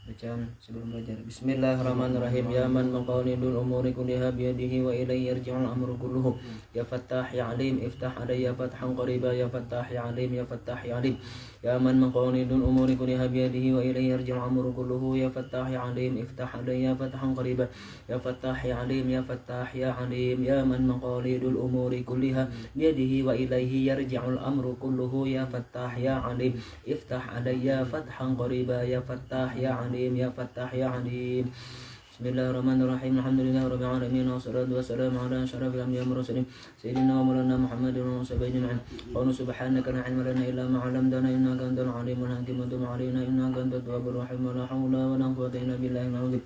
bacaan sebelum belajar. Bismillahirrahmanirrahim. Ya man maqalidul umuri kulliha biyadihi wa ilayhi yarji'ul amru kulluhu. Ya Fattah ya Alim iftah alayya fathan qariba. Ya Fattah ya Alim ya Fattah ya Alim. Ya man maqalidul umuri kulliha biyadihi wa ilayhi yarji'ul amru kulluhu. Ya Fattah ya Alim iftah alayya fathan qariba. Ya Fattah ya Alim ya Fattah ya Alim. Ya man maqalidul umuri kulliha biyadihi wa ilayhi yarji'ul amru kulluhu. Ya Fattah ya Alim iftah alayya fathan qariba. Ya Fattah ya Alim ya Fattah ya Alim. Bismillahirrahmanirrahim. Alhamdulillahirabbil alamin wassalatu wassalamu ala asyrafil anbiya'i wal mursalin sayyidina wa maulana Muhammadin wa sahbihi ajma'in. Qul subhanaka la ilma lana illa ma 'allamtana innaka antal alimul hakim wa tub 'alaina innaka antat tawwabur rahim. La haula wa la quwwata illa billahil azim.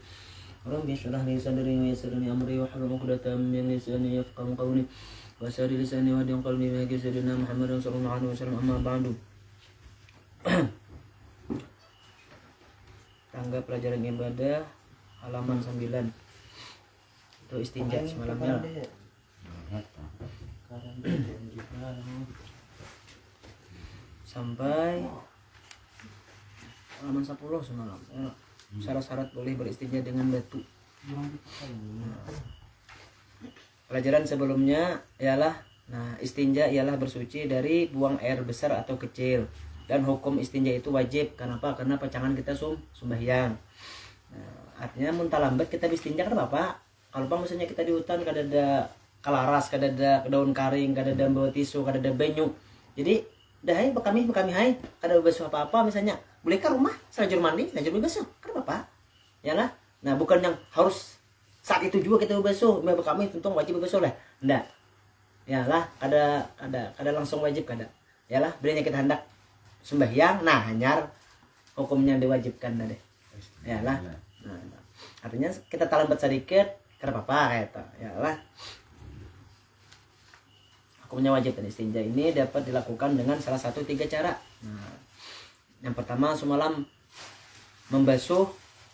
Rabbi shrah li sadri wa yassir li amri wahlul 'uqdatam min lisani yafqahu qawli wassari lisani wahdin qalbi wa sayyidina Muhammadin sallallahu alaihi wasallam. Amma ba'du. Tangga pelajaran ibadah halaman 9 itu istinja semalamnya sampai halaman 10 semalam. Syarat-syarat boleh beristinja dengan batu. Pelajaran sebelumnya ialah istinja ialah bersuci dari buang air besar atau kecil. Dan hukum istinja itu wajib. Kenapa? Karena pacangan kita sembahyang. Artinya muntah lambat kita istinja kan Bapak. Kalau bang misalnya kita di hutan kada ada kalaras, kada ada daun karing, kada ada bawa tisu, kada ada banyu. Jadi dah hai bekami hai, kada basuh apa-apa misalnya. Bolehkah rumah selajur mandi, selajur basuh? Kan Bapak. Ya lah. Nah, bukan yang harus saat itu juga kita basuh. Bekami tentu wajib basuh lah. Enggak. Ya lah, kada langsung wajib kada. Ya lah, berinya kita hendak sembahyang, hanyar hukumnya diwajibkan tadi. Ya lah. Artinya kita talambat sedikit, kada apa-apa gitu. Ya lah. Hukumnya wajib tadi. Istinja ini dapat dilakukan dengan salah satu 3 cara. Yang pertama semalam membasuh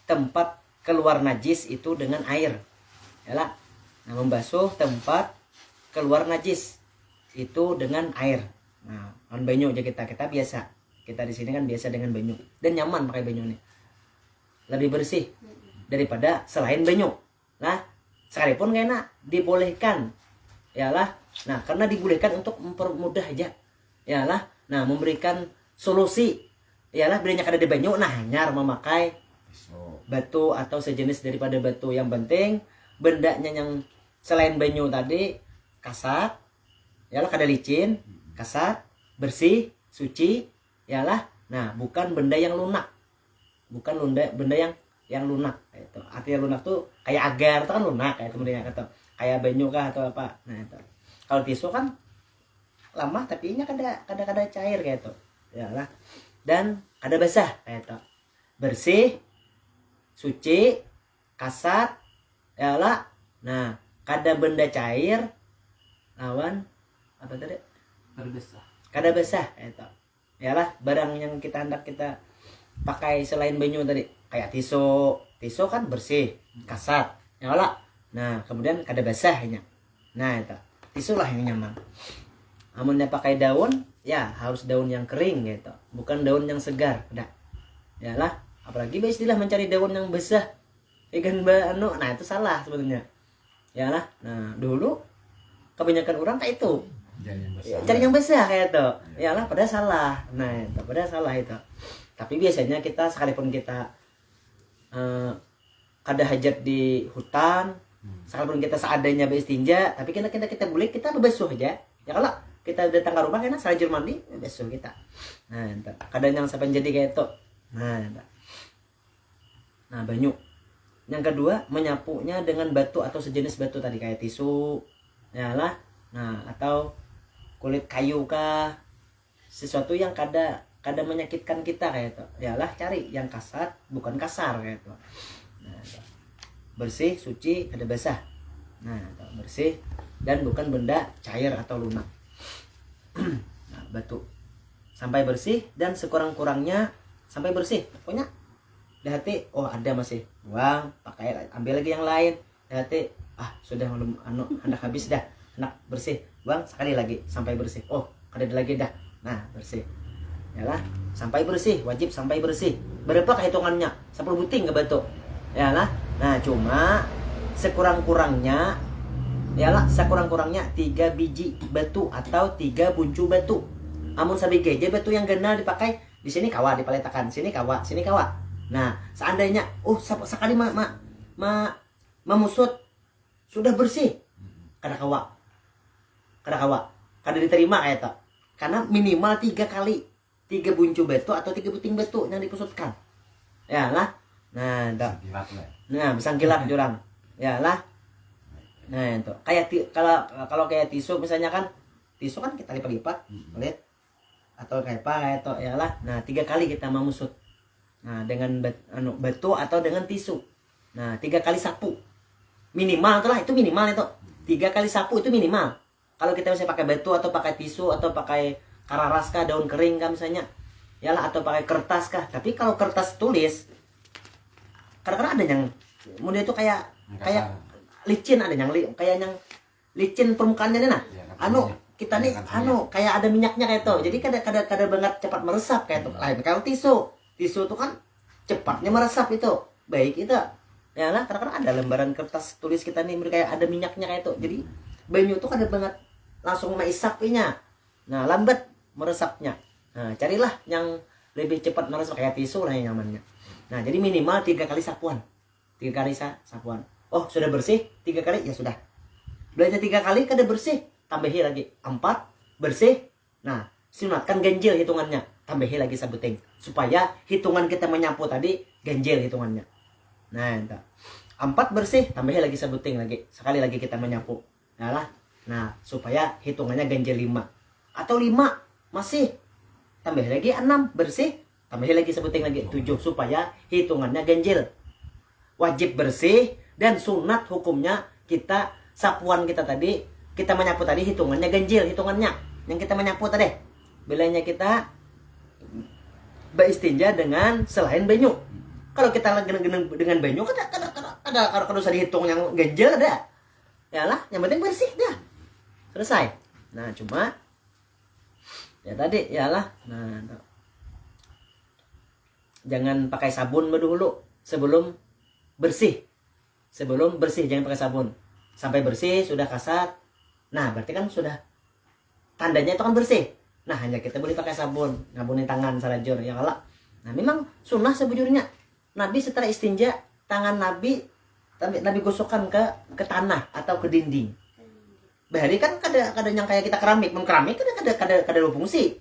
tempat keluar najis itu dengan air. Ya lah. Membasuh tempat keluar najis itu dengan air. On banyu aja kita biasa. Kita di sini kan biasa dengan banyu dan nyaman pakai banyu nih. Lebih bersih daripada selain banyu. Nah, sekalipun kena dibolehkan. Yalah. Nah, karena dibolehkan untuk mempermudah aja. Yalah. Nah, memberikan solusi. Yalah, belinya kada di banyu, hanyar memakai batu atau sejenis daripada batu. Yang penting bendanya yang selain banyu tadi kasat. Yalah, kada licin, kasat, bersih, suci. Yalah, bukan benda yang lunak, bukan benda yang lunak. Itu artinya lunak tuh kayak agar, itu kan lunak kayak kemudian kata kayak banyu kah atau apa. Nah itu kalau tisu kan lama tapi nya kada cair kayak itu. Yalah, dan kada basah kayak itu, bersih, suci, kasat. Yalah, kada benda cair lawan apa tadi? Kada basah kayak itu. Yalah, barang yang kita hendak kita pakai selain banyu tadi kayak tisu kan bersih, kasat. Yalah. Kemudian kada basahnya. Itu tisu lah yang nyaman. Amunnya pakai daun, ya harus daun yang kering gitu, bukan daun yang segar. Yalah, apalagi istilah mencari daun yang basah. Ikan itu salah sebenarnya. Yalah. Dulu kebanyakan orang kayak itu. Cari yang besar kayak itu. Yalah, pada salah. Itu pada salah itu. Tapi biasanya kita sekalipun kita kada hajat di hutan, sekalipun kita seadanya beristinja, tapi kita boleh kita bebasuh aja. Ya kalau kita datang ke rumah kena selajur mandi, bebasuh kita. Kadang yang sampai jadi kayak itu. Banyu. Yang kedua, menyapunya dengan batu atau sejenis batu tadi kayak tisu. Yalah. Atau kulit kayu kah, sesuatu yang kada menyakitkan kita kayak itu. Yalah, cari yang kasat bukan kasar kayak itu. Bersih, suci, kada basah. Bersih dan bukan benda cair atau lunak. Batu sampai bersih dan sekurang-kurangnya sampai bersih. Pokoknya di hati ada masih buang, pakai ambil lagi yang lain. Di hati sudah hendak habis dah, hendak bersih, buang sekali lagi sampai bersih. Kada ada lagi dah. Bersih. Yalah, sampai bersih, wajib sampai bersih. Berapa hitungannya? 10 buting ke batu. Yalah. Nah, cuma sekurang-kurangnya sekurang-kurangnya 3 biji batu atau 3 buncu batu. Amun sabi geje batu yang genal dipakai di sini kawa dipaletakan, sini kawa, sini kawa. Nah, seandainya sekali memusut sudah bersih, kada kawa. Kada diterima kayak itu. Karena minimal 3 kali 3 buncu batu atau 3 buting batu yang dipusutkan. Yalah. Nah, bisa gilap jurang. Yalah. Nah, itu. Kalau kayak tisu misalnya kan, tisu kan kita lipat-lipat, lihat. Atau kayak apa kayak itu, yalah. Nah, 3 kali kita memusut. Nah, dengan batu atau dengan tisu. Nah, 3 kali sapu. Minimal itulah, itu minimal itu. 3 kali sapu itu minimal. Kalau kita bisa pakai batu atau pakai tisu atau pakai kararas kah, daun kering kah misalnya. Yalah, atau pakai kertas kah. Tapi kalau kertas tulis, kadang-kadang ada yang mudah itu kayak licin, ada yang kayak yang licin permukaannya nih nah. Kita nih kayak ada minyaknya kayak itu. Jadi kadang banget cepat meresap kayak itu. Lain kalau tisu itu kan cepatnya meresap itu. Baik itu. Ya lah, kadang-kadang ada lembaran kertas tulis kita nih kayak ada minyaknya kayak itu. Jadi banyu itu kadang banget langsung maisapinya. Nah, lambat meresapnya. Nah, carilah yang lebih cepat meresap kayak tisu lah yang nyamannya. Nah, jadi minimal 3 kali sapuan. 3 kali sapuan. Oh, sudah bersih 3 kali ya sudah. Belanja 3 kali kada bersih, tambahi lagi 4 bersih. Nah, sunatkan ganjil hitungannya, tambahi lagi sabuting supaya hitungan kita menyapu tadi ganjil hitungannya. Nah, entah. 4 bersih, tambahi lagi sabuting lagi. Sekali lagi kita menyapu. Nah, supaya hitungannya ganjil 5. Atau 5 masih tambah lagi 6 bersih, tambah lagi sabuting lagi 7 supaya hitungannya ganjil. Wajib bersih dan sunat hukumnya kita sapuan kita tadi, kita menyapu tadi hitungannya ganjil, hitungannya yang kita menyapu tadi. Bilanya kita beristinja dengan selain banyu. Kalau kita lagi dengan banyu kada usah dihitung yang ganjil ada. Yalah, yang penting bersih dah. Selesai. Nah, cuma ya tadi yalah. Nah, jangan pakai sabun dulu sebelum bersih jangan pakai sabun. Sampai bersih sudah kasat, nah berarti kan sudah tandanya itu kan bersih. Nah, hanya kita boleh pakai sabun, ngabunin tangan salajur ya kalau. Nah, memang sunnah sebujurnya Nabi setelah istinja tangan Nabi gosokkan ke tanah atau ke dinding. Bahari kan kada yang kayak kita keramik kada fungsi.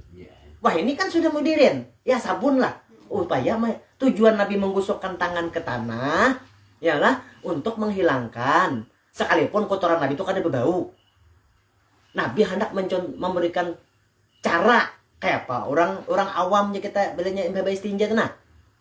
Wah, ini kan sudah modern ya, sabun lah upaya tujuan Nabi menggosokkan tangan ke tanah ialah untuk menghilangkan sekalipun kotoran Nabi itu kada berbau. Nabi hendak memberikan cara kayak apa orang awamnya kita bilanya imbah istinja tenah,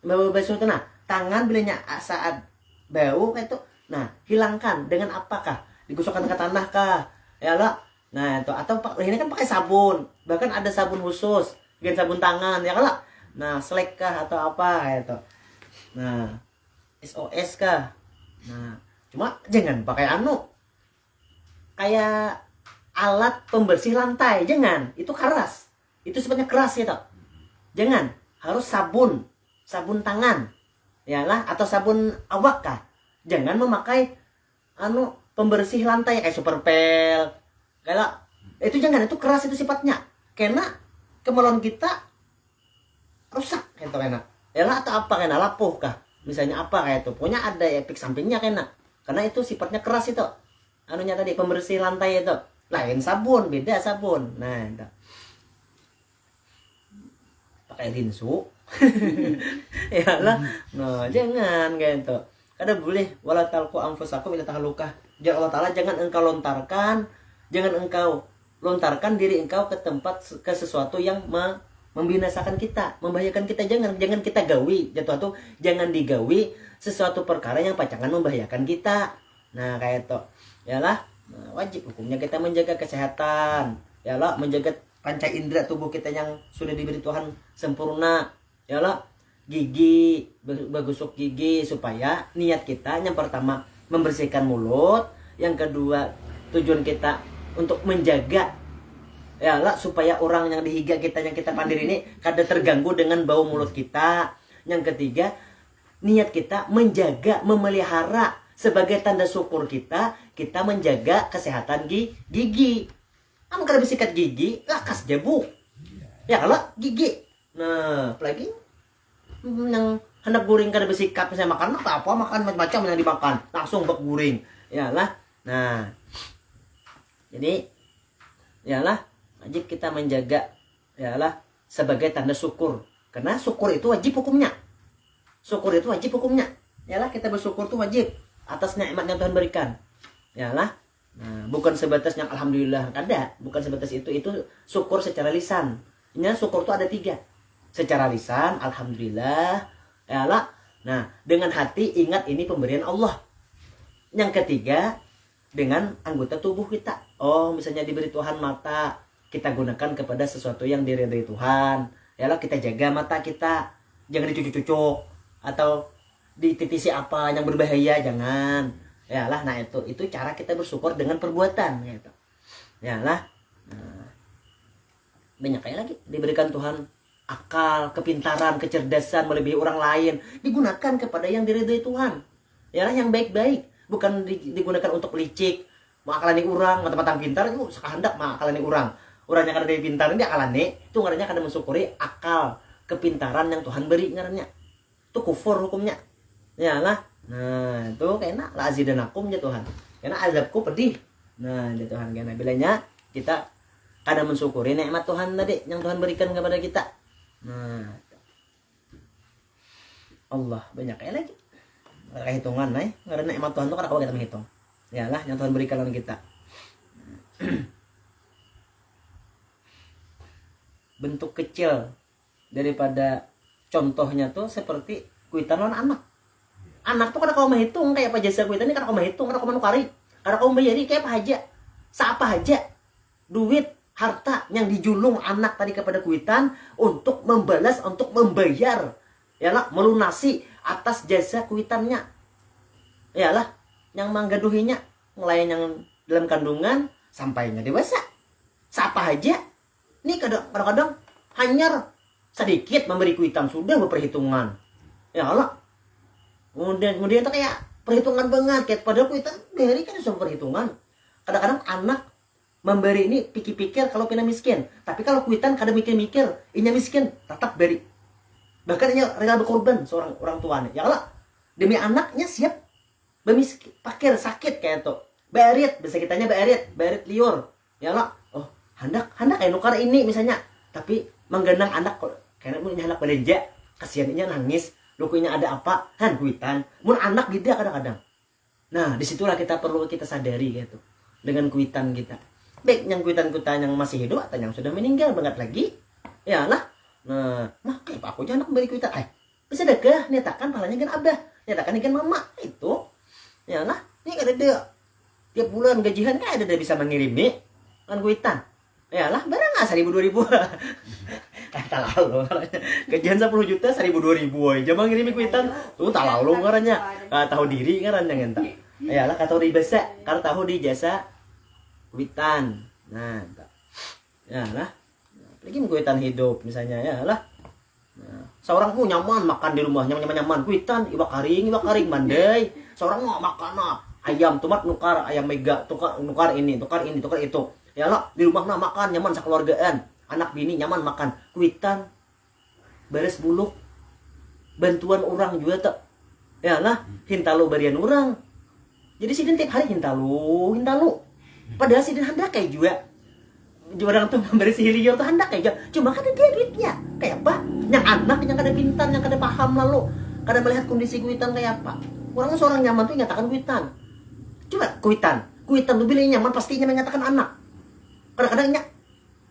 imbah basuh tenah, tangan bilanya saat bau kayak itu. Nah, hilangkan dengan apakah? Digosokkan ke tanah kah? Yalah. Nah, itu atau ini kan pakai sabun, bahkan ada sabun khusus, gen sabun tangan ya kalau. Nah, selek kah atau apa kayak itu. Nah, SOS kah? Nah, cuma jangan pakai kayak alat pembersih lantai, jangan. Itu keras. Itu sebenarnya keras ya toh. Jangan, harus sabun tangan. Yalah, atau sabun awak kah? Jangan memakai pembersih lantai kayak Superpel. Kayak itu jangan, itu keras itu sifatnya. Karena kemaluan kita rusak kayak itu kena. Yalah, atau apa kena lapuh kah? Misalnya apa kayak itu. Pokoknya ada efek sampingnya kena. Karena itu sifatnya keras itu. Tadi pembersih lantai itu. Lain sabun, beda sabun. Nah, itu. Pakai rinsu. Yalah. Nah, jangan kayak itu. Kada boleh wala talqu anfusakum ila tahlukah. Ya Allah Taala, jangan engkau lontarkan diri engkau ke sesuatu yang membinasakan kita, membahayakan kita. Jangan kita gawi jatuh atau jangan digawi sesuatu perkara yang pacangan membahayakan kita. Nah, kayak itu. Yalah, nah, wajib hukumnya kita menjaga kesehatan. Yalah, menjaga panca indera tubuh kita yang sudah diberi Tuhan sempurna. Yalah, gigi, bergosok gigi supaya niat kita yang pertama membersihkan mulut, yang kedua tujuan kita untuk menjaga Ya lah, supaya orang yang dihiga kita yang kita pandir ini kada terganggu dengan bau mulut kita. Yang ketiga, niat kita menjaga, memelihara sebagai tanda syukur kita menjaga kesehatan gigi. Kamu kada bersikat gigi, lakas jebuk. Ya lah, gigi. Nah, apalagi yang hendak guring kada bersikat, misalnya makan apa makan macam-macam yang dimakan, langsung bak guring. Ya lah. Nah, jadi ya lah, wajib kita menjaga ya lah sebagai tanda syukur. Karena syukur itu wajib hukumnya. Syukur itu wajib hukumnya. Yalah, kita bersyukur itu wajib atas nikmat yang Tuhan berikan. Yalah. Nah, bukan sebatas yang alhamdulillah, kada. Bukan sebatas itu syukur secara lisan. Ini syukur itu ada 3. Secara lisan, alhamdulillah. Yalah. Nah, dengan hati ingat ini pemberian Allah. Yang ketiga, dengan anggota tubuh kita. Oh, misalnya diberi Tuhan mata, kita gunakan kepada sesuatu yang diridhai Tuhan. Yalah, kita jaga mata kita. Jangan dicucuk-cucuk atau dititisi apa yang berbahaya, jangan. Yalah, nah itu cara kita bersyukur dengan perbuatan gitu. Yalah. Nah, banyak kayak lagi diberikan Tuhan akal, kepintaran, kecerdasan melebihi orang lain, digunakan kepada yang diridhai Tuhan. Yalah, yang baik-baik, bukan digunakan untuk licik, mengakalani orang, mata-mata pintar itu sekahendak mengakalani orang. Orang yang kada pintar ini akalane, itu ngarannya kada mensyukuri akal, kepintaran yang Tuhan beri ngarannya. Itu kufur hukumnya. Yalah. Nah, itu kena la azidanakum ya Tuhan. Karena azabku pedih. Nah, ya Tuhan kena bilanya kita kada mensyukuri nikmat Tuhan tadi yang Tuhan berikan kepada kita. Nah, Allah banyak kayak lagi. Kada hitungan nih, karena nikmat Tuhan itu kada kalau kita menghitung. Yalah, yang Tuhan berikan kepada kita. Bentuk kecil daripada contohnya tuh seperti kuitan lawan anak. Anak tuh kada kau menghitung kayak apa jasa kuitan ini, kada kau menghitung, kada kau menukari, kada kau bayari kayak apa aja, siapa aja, duit, harta yang dijulung anak tadi kepada kuitan untuk membalas, untuk membayar, yalah, melunasi atas jasa kuitannya, yalah, yang menggaduhinya, ngelayan yang dalam kandungan sampainya dewasa, siapa aja, ini kadang-kadang hanya sedikit memberi kuitan sudah berperhitungan, yalah. Kemudian itu kayak perhitungan banget, kayak padahal kuitan dari kan sudah perhitungan. Kadang-kadang anak memberi ini pikir-pikir kalau pina miskin, tapi kalau kuitan kadang mikir-mikir ini miskin tetap beri. Bahkan ini rela berkorban seorang orang tuanya. Ya Allah, demi anaknya siap bemiskin, pakir sakit kayak itu. Berit, bisa kitanya berit liur. Ya Allah, oh hendak kayak nukar ini misalnya, tapi menggandang anak kok karena punya anak belanja, kasihannya nangis. Lukunya ada apa? Han kuitan. Mun anak gitu kadang-kadang. Nah, disitulah kita perlu kita sadari gitu. Dengan kuitan kita. Baik yang kuitan-kuitan yang masih hidup atau yang sudah meninggal banget lagi. Ya lah. Nah, kayak aku aja anak beri kuitan. Bisa degah, nyatakan pahalanya kan abah. Nyatakan kan mama. Itu. Ya lah. Ini ada deh. Tiap bulan gajian kan ada bisa mengirim nih. Kan kuitan. Ya lah, barang nggak 1.000 2.000. Tak lalu gajian 10 juta 1.000 2.000 aja mah ngirimi kuitan tuh tak lalu ngarannya tahu diri ngarannya ngenta ya lah tahu di jasa kalau tahu di jasa kuitan. Nah ya lah lagi kuitan hidup misalnya ya lah. Nah, seorang pun nyaman makan di rumahnya nyaman kuitan iwak karing mandai seorang mau makan ayam tomat nukar ayam mega nukar ini itu ya lah di rumah makan nyaman sekeluargaan anak bini nyaman makan kuitan beres buluk bantuan orang juga tak ya lah hintalu barian orang jadi sidin tiap hari hintalu padahal sidin hendak kayak juga orang tuh memberi sihir tuh hendak kayak juga cuma kan dia duitnya kayak apa yang anak yang kada pintar yang kada paham lalu kada melihat kondisi kuitan kayak apa orang seorang nyaman tuh nyatakan kuitan coba kuitan tuh bila nyaman pastinya menyatakan anak kadang-kadangnya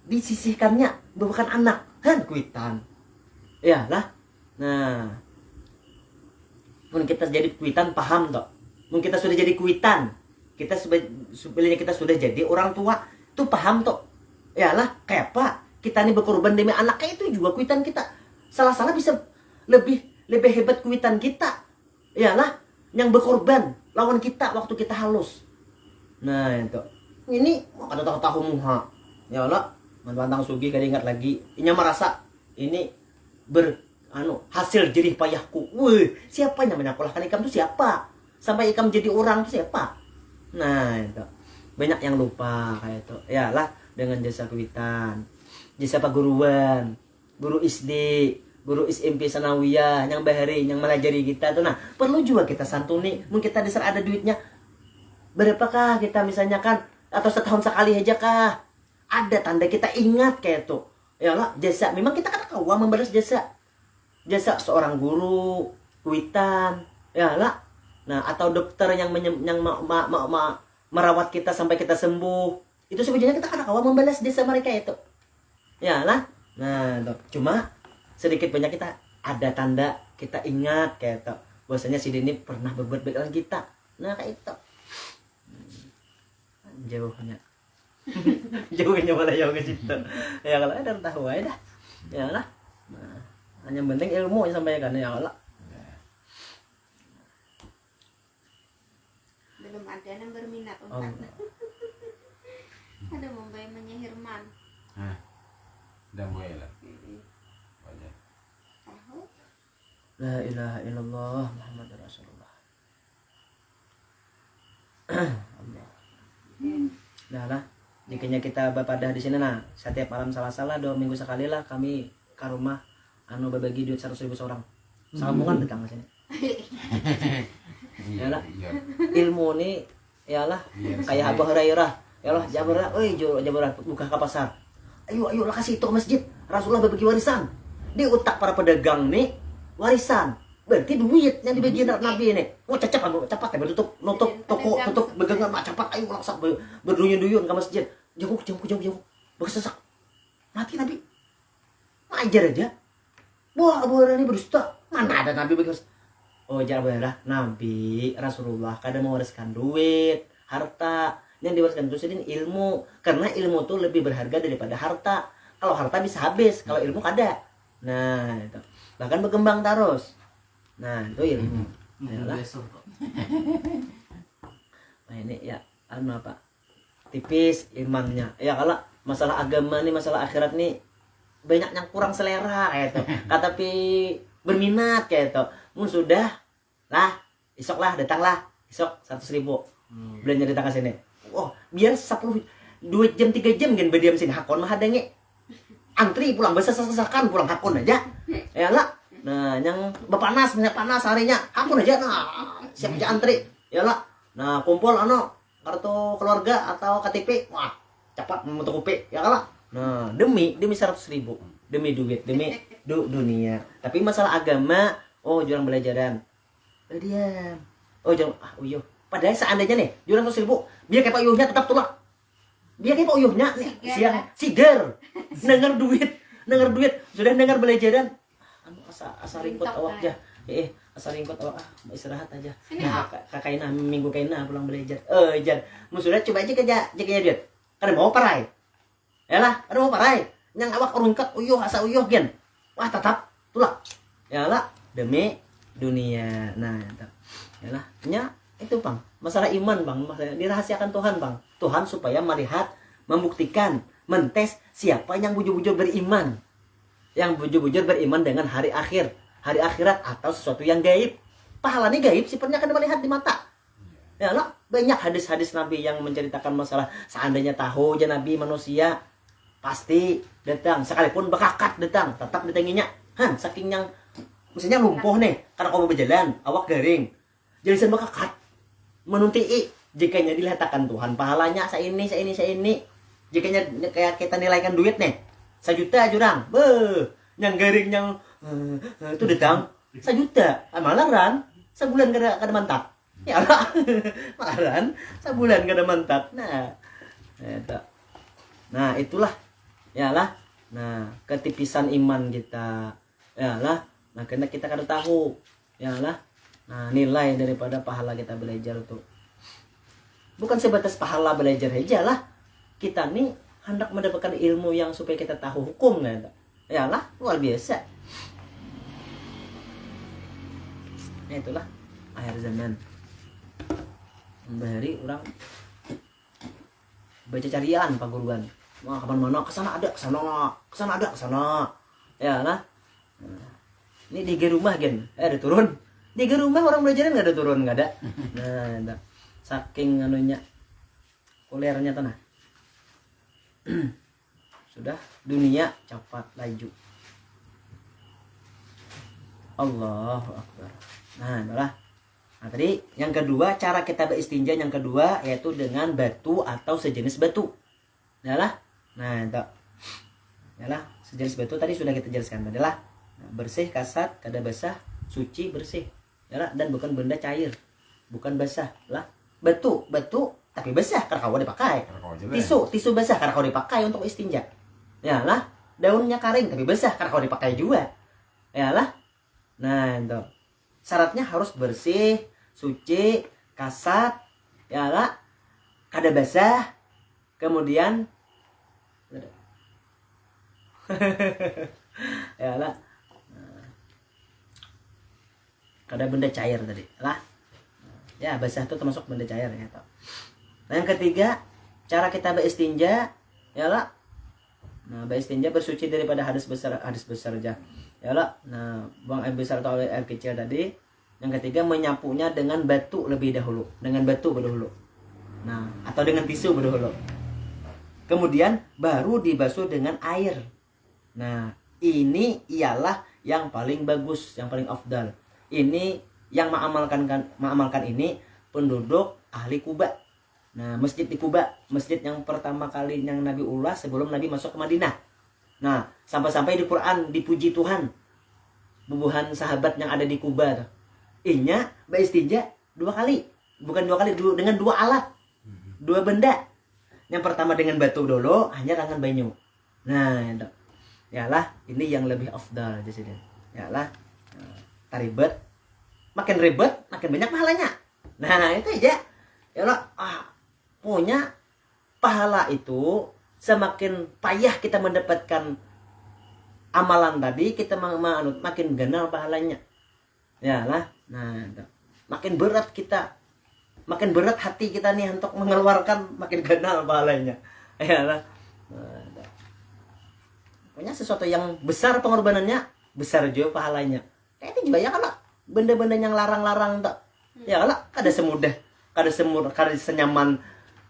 disisihkannya bukan anak kan kuitan ya lah. Nah mungkin kita jadi kuitan paham toh mungkin kita sudah jadi kuitan kita sebenarnya kita sudah jadi orang tua tuh paham toh ya lah kayak apa kita ini berkorban demi anaknya itu juga kuitan kita salah bisa lebih hebat kuitan kita ya lah yang berkorban lawan kita waktu kita halus. Nah itu ini mau kada tahu muha ya lah. Mentang sugih kada ingat lagi. Inya merasa ini hasil jerih payahku. Wih, siapa yang menyekolahkan Ikam itu siapa? Sampai Ikam jadi orang itu siapa? Nah, itu. Banyak yang lupa kayak itu. Ya lah, dengan jasa kuitan, jasa paguruan, guru SD, guru SMP sanawiyah, yang bahari, yang melajari kita tuh. Nah, perlu juga kita santuni. Mungkin kita disar ada duitnya. Berapakah kita misalnya kan? Atau setahun sekali aja kah? Ada tanda kita ingat kayak itu. Ya lah, jasa. Memang kita kan kawa membalas jasa. Jasa seorang guru, kuitan, ya lah. Nah, atau dokter yang merawat kita sampai kita sembuh. Itu sebenarnya kita kan kawa membalas jasa mereka itu. Ya lah. Nah, cuma sedikit banyak kita ada tanda kita ingat kayak itu. Bahwasanya si Dini pernah berbuat baik dengan kita. Nah, kayak itu. Jauhnya. Jauhnya malah jauh ke situ. Ya kalau ada tahu aja dah. Ya lah. Nah, hanya penting ilmu yang sampaikan ya Allah. Belum ada yang berminat untuk ada membayar menyihirman. Udah boleh lah. Tahu? La ilaha illallah Muhammad Rasulullah. Allah. Nah lah, jika kita berpadah di sini nah, setiap malam salah 2 minggu sekali lah kami ke rumah berbagi duit 100.000 seorang. Sambungan datang ke sini. Ya lah. Ilmu ni ya lah kayak Abu Hurairah. Ya lah Jabarah, Jabarah buka ke pasar. Ayo lah kasih itu ke masjid. Rasulullah berbagi warisan. Di otak para pedagang nih warisan. Berarti duit yang dibagi Nabi ini. Oh cepat ya nutup toko pegangan mak cepat ayo laksak berduyun-duyun ke masjid. Jauh. Bersesak. Mati Nabi. Ajar aja. Wah, Abu Hurairah ini berdusta. Mana ada Nabi begitu? Oh, jangan Abu Nabi Rasulullah kadang mewariskan duit, harta. Yang diwariskan itu sedih ilmu. Karena ilmu itu lebih berharga daripada harta. Kalau harta bisa habis, kalau ilmu kada. Nah, itu. Bahkan berkembang terus. Nah, itu ilmu. Yalah. Nah, ini ya apa? Tipis imannya. Ya kalau masalah agama nih, masalah akhirat nih banyak yang kurang selera kayak itu. Tapi berminat kayak itu. Sudah lah, esok lah datanglah. Esok 100.000. Belanja datang ke sini. Oh, biar 10 2 jam 3 jam kan berdiam sini hakon mah adanya. Antri pulang besesakan pulang hakon aja. Ya lah. Nah, yang bepanas harinya hakon aja nah. Siap aja antri. Ya lah. Nah, kumpul kartu keluarga atau KTP. Wah, cepat menutupi ya lah. Nah, demi 100.000, demi duit, demi dunia. Tapi masalah agama, jurang belajaran. Diam. Jangan uyuh. Padahal seandainya nih, jurang 100.000, biar kayak Pak Uyuhnya tetap tulak. Biar kayak Pak Uyuhnya nih, siang sigar. Dengar duit, sudah dengar belajaran. Asa ringkot awak aja. Asa ringkot awak istirahat aja. Kakaina minggu kaina pulang belajar. Sudah coba aja kerja duit. Kada mau parai. Yalah, ada mau parai. Yang awak rungkat asa uyuh gen. Wah, tetap tulak. Yalah, demi dunia. Nah, yalah, itu Bang. Masalah iman, Bang. Masalah dirahasiakan Tuhan, Bang. Tuhan supaya melihat, membuktikan, mentes siapa yang bujur-bujur beriman. Yang bujur-bujur beriman dengan hari akhir, hari akhirat atau sesuatu yang gaib. Pahalanya gaib, sifatnya akan melihat di mata. Yalah, banyak hadis-hadis Nabi yang menceritakan masalah seandainya tahu aja Nabi manusia pasti datang, sekalipun bekakat datang, tetap datanginya. Saking yang misalnya lumpuh nih, karena kamu berjalan, awak garing. Jadi sen bekakat menunti jikanya dilihatkan Tuhan pahalanya ini. Jikanya kayak kita nilaikan duit nih, 1 juta jurang. Yang garing yang itu datang 1 juta. Malaran sebulan kada mantap. Ya lah. Malaran sebulan kada mantap. Nah, itulah. Yalah. Nah, ketipisan iman kita. Yalah. Nah, karena kita kada tahu. Yalah. Nah, nilai daripada pahala kita belajar tuh. Bukan sebatas pahala belajar aja lah. Kita nih hendak mendapatkan ilmu yang supaya kita tahu hukum kan. Yalah, luar biasa. Nah, itulah akhir zaman. Bahari orang baca carian paguruan. Mau kemana-mana, kesana ada, kesana, kesana ada, kesana. Ya lah. Nah, ini di rumah gen, ada turun. Di rumah orang belajarnya nggak ada turun, nggak ada. Nah, saking anunya, kulernya tanah. Sudah dunia cepat laju. Allahu Akbar. Nah, itulah. Nah, tadi yang kedua cara kita beristinja yang kedua yaitu dengan batu atau sejenis batu. Adalah. Nah, itu. Adalah sejenis batu tadi sudah kita jelaskan. Adalah bersih, kasat, kada basah, suci, bersih. Adalah dan bukan benda cair. Bukan basah lah. Batu tapi basah karena kau dipakai. Tisu basah karena kau dipakai untuk istinja. Ya lah, daunnya kering tapi basah karena kau dipakai juga. Ya lah. Nah, itu. Syaratnya harus bersih, suci, kasat, ya lah, kada basah. Kemudian ya lah. Kada benda cair tadi, lah. Ya, basah itu termasuk benda cair ya, toh. Nah, yang ketiga, cara kita beristinja, ya lah. Nah, beristinja bersuci daripada hadis besar aja. Ya lah. Nah, buang air besar atau air kecil tadi. Yang ketiga, menyapunya dengan batu lebih dahulu, dengan batu dahulu. Nah, atau dengan tisu dahulu. Kemudian baru dibasuh dengan air. Nah, ini ialah yang paling bagus, yang paling afdal. Ini yang mengamalkan ini penduduk ahli Kuba. Nah, masjid di Kuba, masjid yang pertama kali yang Nabi ulas sebelum Nabi masuk ke Madinah. Nah, sampai-sampai di Quran dipuji Tuhan. Bubuhan sahabat yang ada di Kuba. Inya beristinja 2 kali. Bukan 2 kali, dengan 2 alat. 2 benda. Yang pertama dengan batu dulu, hanya dengan banyu. Nah, itu. Yalah, ini yang lebih afdal di sini. Yalah, ribet. Makin ribet, makin banyak pahalanya. Nah, itu aja. Yalah, punya pahala itu semakin payah kita mendapatkan amalan tadi, kita makin ganal pahalanya. Yalah, nah, itu. Makin berat kita, makin berat hati kita nih untuk mengeluarkan, makin ganal pahalanya. Yalah. Nah, punya sesuatu yang besar pengorbanannya, besar juga pahalanya. Kayak ini juga ya kalau benda-benda yang larang-larang tak. Ya kalau kada semudah, kada senyaman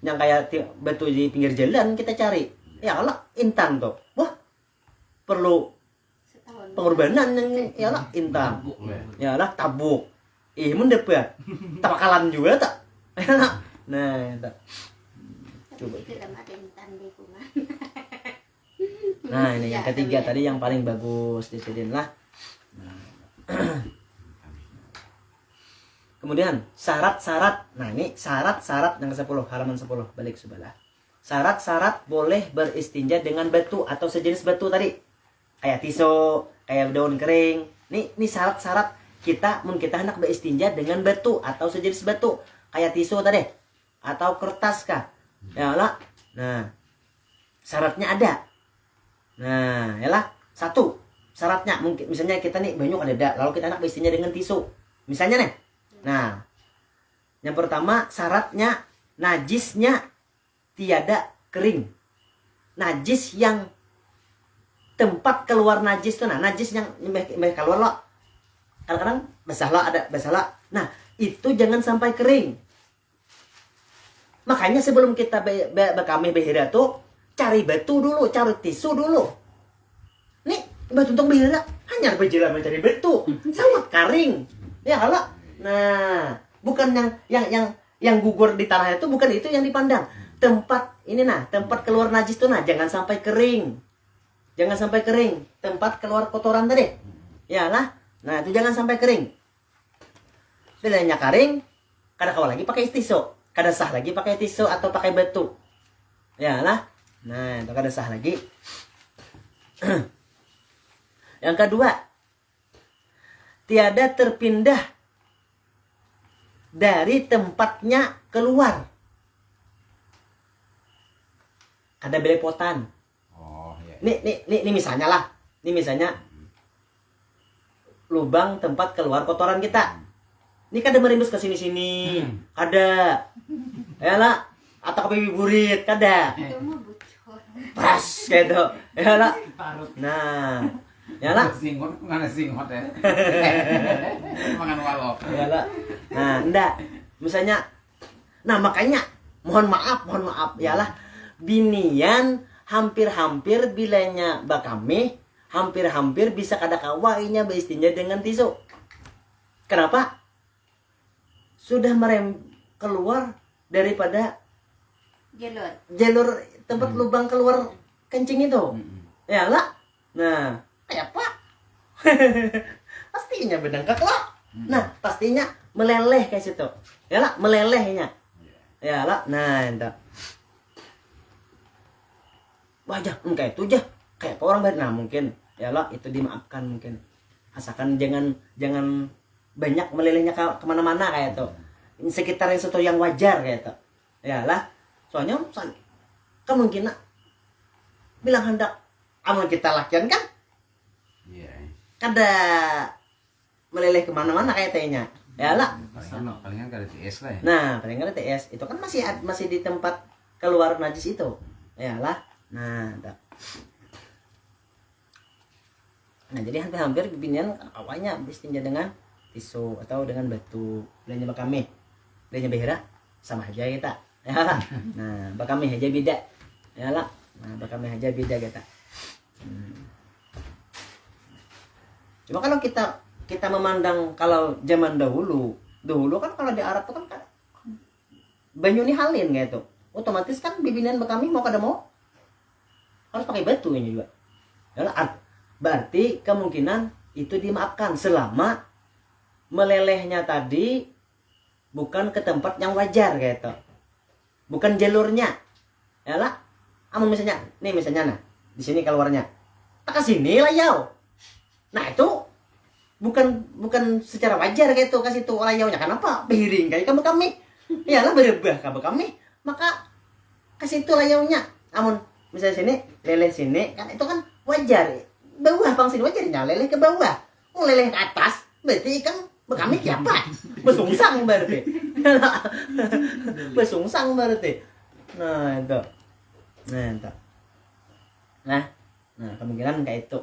yang kayak batu di pinggir jalan kita cari. Ya kalau intan tuh. Wah, perlu pengorbanan yang ya lah intan. Ya lah tabuk. Mendapat. Tak bakalan juga tak. Nah, itu. Coba. Nah, ini yang ketiga tadi yang paling bagus di sini lah. Kemudian syarat-syarat. Nah, ini syarat-syarat yang ke-10, halaman 10, balik sebelah. Syarat-syarat boleh beristinja dengan batu atau sejenis batu tadi. Kayak tisu, kayak daun kering. Ini syarat-syarat kita hendak beristinja dengan batu atau sejenis batu. Kayak tisu tadi atau kertas kah. Ya lah. Nah, syaratnya ada. Nah, yalah. 1 syaratnya mungkin misalnya kita nih banyak ada, lalu kita hendak beristinja dengan tisu. Misalnya nih. Nah, yang pertama syaratnya najisnya tiada kering. Najis yang tempat keluar najis tuh, nah najis yang keluar lo. Kadang-kadang basah lo ada basah lo. Nah, itu jangan sampai kering. Makanya sebelum kita kami behira tuh cari batu dulu, cari tisu dulu. Nih, batu untuk behira hanya berjalan mencari batu. Sangat kering. Ya kalau nah, bukan yang gugur di tanah itu, bukan itu yang dipandang. Tempat ini nah, tempat keluar najis tuh nah, jangan sampai kering. Jangan sampai kering. Tempat keluar kotoran tadi. Ya lah. Nah, itu jangan sampai kering. Bilanya kering, kada kau lagi pakai tisu. Kada sah lagi pakai tisu atau pakai batu. Ya lah. Nah, itu kada sah lagi. Yang kedua, tiada terpindah dari tempatnya keluar. Ada belepotan. Oh, iya. Ini misalnya lah. Ini misalnya lubang tempat keluar kotoran kita. Ini kada merimbus ke sini-sini. Kada. Ya lah. Atau ke pipi burit, kada. Itu mah bocor. pas gitu ya lah. Parut. Nah ya lah. Singot mana singot ya? Mangan walo. Ya lah. Nah enggak misalnya, nah makanya mohon maaf ya lah, binian hampir-hampir bilanya bakami hampir-hampir bisa kada kawainya beistinja dengan tisu. Kenapa? Sudah keluar daripada jalur tempat lubang keluar kencing itu. Ya lah. Nah, kayak apa? Pastinya berdengkak lah. Nah, pastinya meleleh kayak situ. Ya lah, melelehnya. Ya lah. Nah, entah. Wajah kayak itu aja. Kayak orang baik. Nah, mungkin ya lah itu dimaafkan mungkin. Asalkan jangan banyak melelehnya kemana-mana kayak itu. Sekitar yang satu yang wajar kayak itu. Ya lah. Soalnya kemungkinan bilang hendak amal kita lakian kan Iya. kada meleleh kemana-mana kayak tehnya ya lah. Palingan kada TS lah ya. Nah paling kada TS itu kan masih di tempat keluar najis itu ya lah. Nah jadi hampir-hampir bibinian awalnya bistinja dengan tisu atau dengan batu. Belanja bakami belanja behira sama aja kita ya lah. Nah bakami aja beda ya lah. Nah bakami aja beda kita. Cuma kalau kita memandang kalau zaman dahulu kan kalau di Arab tuh kan banyu ini halin gitu, otomatis kan bibinan bakami mau kada mau harus pakai batu ini juga ya lah. Berarti kemungkinan itu dimaafkan selama melelehnya tadi bukan ke tempat yang wajar gitu, bukan jalurnya ya lah. Amun misalnya nah di sini keluarnya tak ke sini lah yau. Nah itu bukan secara wajar gitu kasih tuh layaunya. Kenapa? Piring kayak kamu kami. Iyalah berubah kamu kami. Maka kasih tuh layaunya. Amun misalnya sini leleh sini kan itu kan wajar. Bawah bang sini wajarnya leleh ke bawah. Oh leleh ke atas berarti kan kami apa? Besungsang berarti. Besungsang berarti. Nah itu. Nah kemungkinan kayak itu.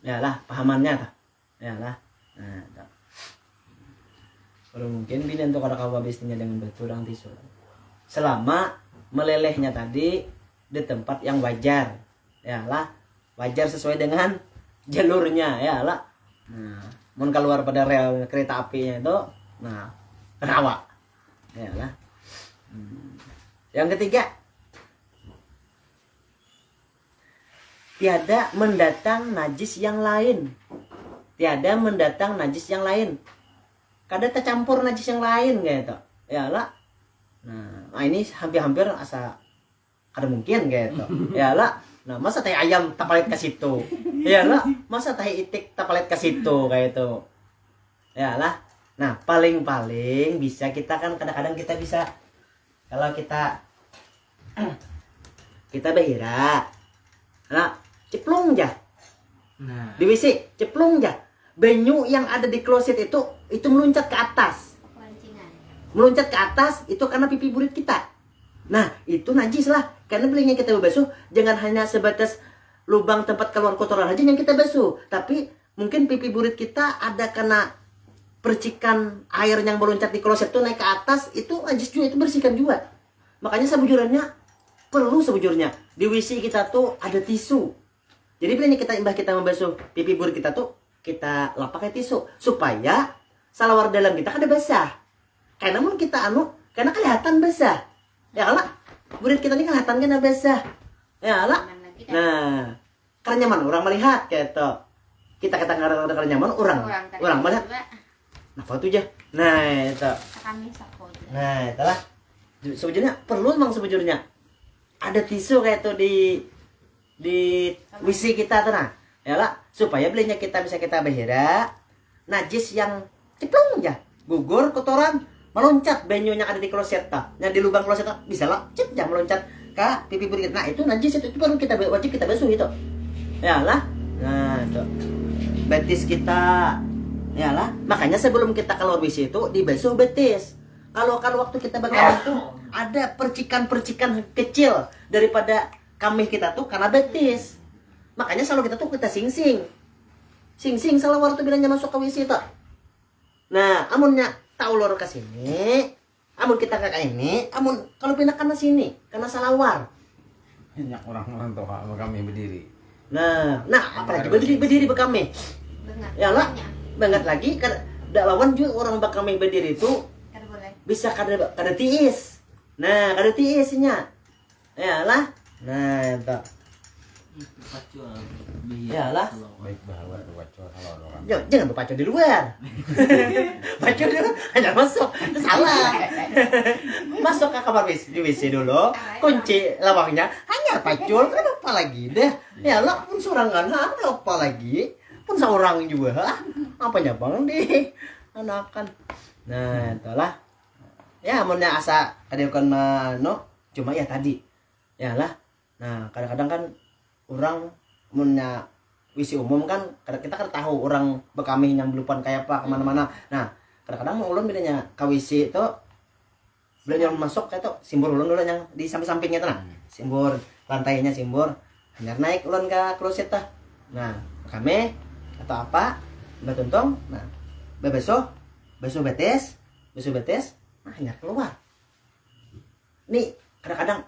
Ya lah pahamannya tak. Ya lah. Nah, tak. Kalau mungkin bila untuk ada kawa bisnisnya dengan batu dan tisu. Selama melelehnya tadi di tempat yang wajar. Ya lah, wajar sesuai dengan jalurnya ya lah. Nah, mau keluar pada rel kereta apinya itu, nah, rawa. Ya lah. Yang ketiga, tiada mendatang najis yang lain. Tiada mendatang najis yang lain. Kada tercampur najis yang lain gitu. Ya lah. Nah, ini hampir-hampir asa kada mungkin gitu. Ya lah. Nah, masa teh ayam tapalit ke situ. Ya lah. Masa teh itik tapalit ke situ kayak itu. Ya lah. Nah, paling-paling bisa kita kan kadang-kadang kita bisa kalau kita behira. Nah, ceplung aja. Nah, di WC ceplung aja. Banyu yang ada di kloset itu meloncat ke atas. Meloncat ke atas itu karena pipi burit kita. Nah, itu najis lah. Karena belinya kita basuh jangan hanya sebatas lubang tempat keluar kotoran aja yang kita basuh, tapi mungkin pipi burit kita ada kena percikan air yang meloncat di kloset itu naik ke atas, itu najis juga, itu bersihkan juga. Makanya sebujurnya perlu sebujurnya di WC kita tuh ada tisu. Jadi bila kita membasuh pipi burit kita tuh kita lap pakai tisu supaya salawar dalam kita kada basah. Karena mun kita karena kelihatan basah. Ya lah, burit kita ini kelihatan kan basah. Ya lah. Nah, karena nyaman orang melihat gitu. Kita kata karena nyaman orang melihat. Nah, foto aja. Nah, itu. Nah, itulah. Sebujurnya perlu memang sebujurnya ada tisu kayak itu di WC kita tuh nah. Ya lah, supaya belinya kita bisa kita behira najis yang ceplung aja, gugur kotoran meloncat banyunya ada di kloset ta. Yang di lubang kloset ta bisa lah cep jam meloncat ke pipi burit. Nah, itu najis itu baru kita wajib kita basuh itu. Ya lah. Nah, itu. Betis kita. Ya lah, makanya sebelum kita keluar WC itu dibasuh betis. Kalau waktu kita bakal itu ada percikan-percikan kecil daripada kamih kita tuh karena betis. Makanya selalu kita tuh kita sing-sing salawar tuh bilangnya masuk ke WC tuh. Nah, amunnya tak ulur ke sini, amun kita ke ini, amun kalau pindah ke sini, karena salawar. Banyak orang-orang tuh sama kami berdiri. Nah, apalagi berdiri bekami. Banget. Ya lah, Banyak. banget lagi kan lawan juga orang bekami berdiri itu Kada boleh. bisa kada tiis. Nah, kada tiisnya. Ya lah. Nah, itu. Ya lah. Baik bahwa baca kalau orang. Jangan berpacu di luar. Pacu di luar hanya masuk. Itu salah. Masuk ke kamar di WC dulu, kunci lawangnya, hanya pacul kan apa lagi deh. Ya lah pun seorang kan apa lagi? Pun seorang juga. Apanya bang di anakan. Nah, itulah. Ya amunnya asa kadeukeun mano, cuma ya tadi. Ya lah. Nah, kadang-kadang kan orang munnya WC umum kan kita kan tahu orang bekami yang belupan kayak apa kemana-mana. Nah kadang-kadang ulun bedanya ke WC itu belum yang masuk kayak tuh simbur ulun dulu yang di samping-sampingnya tuh nah simbur lantainya simbur hanya naik ulun ke kloset tah. Nah kami atau apa batuntong nah bebeso betes nah hanya keluar. Nih kadang-kadang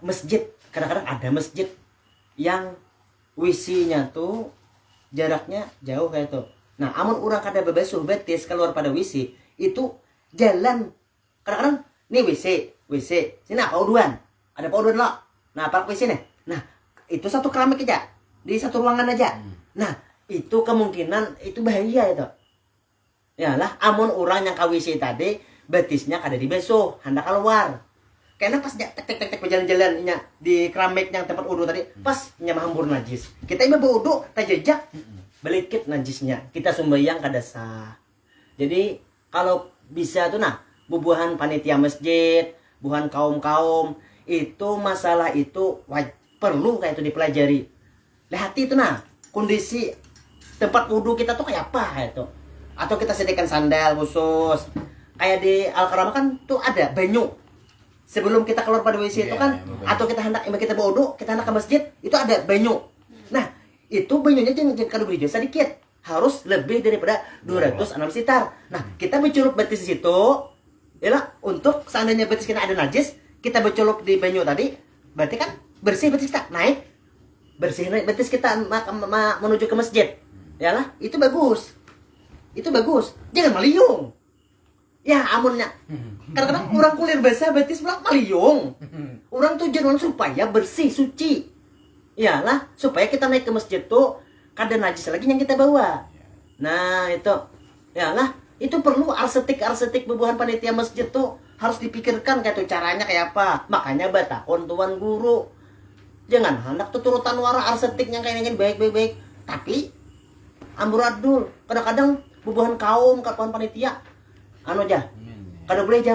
ada masjid yang WC-nya tuh jaraknya jauh kayak tuh. Nah, amun orang kada bebesuh betis keluar pada WC itu jalan. Kadang-kadang nih WC, sini pauduan. Ada pauduan lo. Nah, apa WC nih? Nah, itu satu keramik aja. Di satu ruangan aja. Nah, itu kemungkinan itu bahaya itu. Ya lah, amun orang yang ke WC tadi betisnya kada dibesuh, hendak keluar. Karena pas tek berjalan-jalan di keramik yang tempat udu tadi, pas nyamahambur najis. Kita ini berudu, tak jejak, belikit najisnya. Kita sembahyang kada sah. Jadi kalau bisa tuh nah, bubuhan panitia masjid, bubuhan kaum itu masalah itu perlu kayak itu dipelajari. Lihat itu nah, kondisi tempat udu kita tuh kayak apa itu. Atau kita sediakan sandal khusus. Kayak di Al-Karamah kan tuh ada banyu. Sebelum kita keluar pada WC itu kan, atau kita hendak kita berwudu, kita hendak ke masjid, itu ada banyu. Nah, itu banyunya jangan kada beri sedikit, harus lebih daripada 206 sitar. Nah, kita bercelup betis di situ, ya untuk seandainya betis kita ada najis, kita bercelup di banyu tadi, berarti kan bersih betis kita naik, bersih naik betis kita menuju ke masjid, ya lah, itu bagus, jangan meliung. Ya amunnya kadang-kadang orang kulir basah betis pula maliung. Orang tujuan supaya bersih suci. Iyalah supaya kita naik ke masjid tuh kada najis lagi yang kita bawa. Nah itu iyalah itu perlu arsetik bubuhan panitia masjid tuh harus dipikirkan kayak tuh caranya kayak apa. Makanya batakon tuan guru jangan hendak tuh turutan wara arsetik yang kayak baik. Tapi amburadul kadang-kadang bubuhan kaum kapan panitia aja kada boleh aja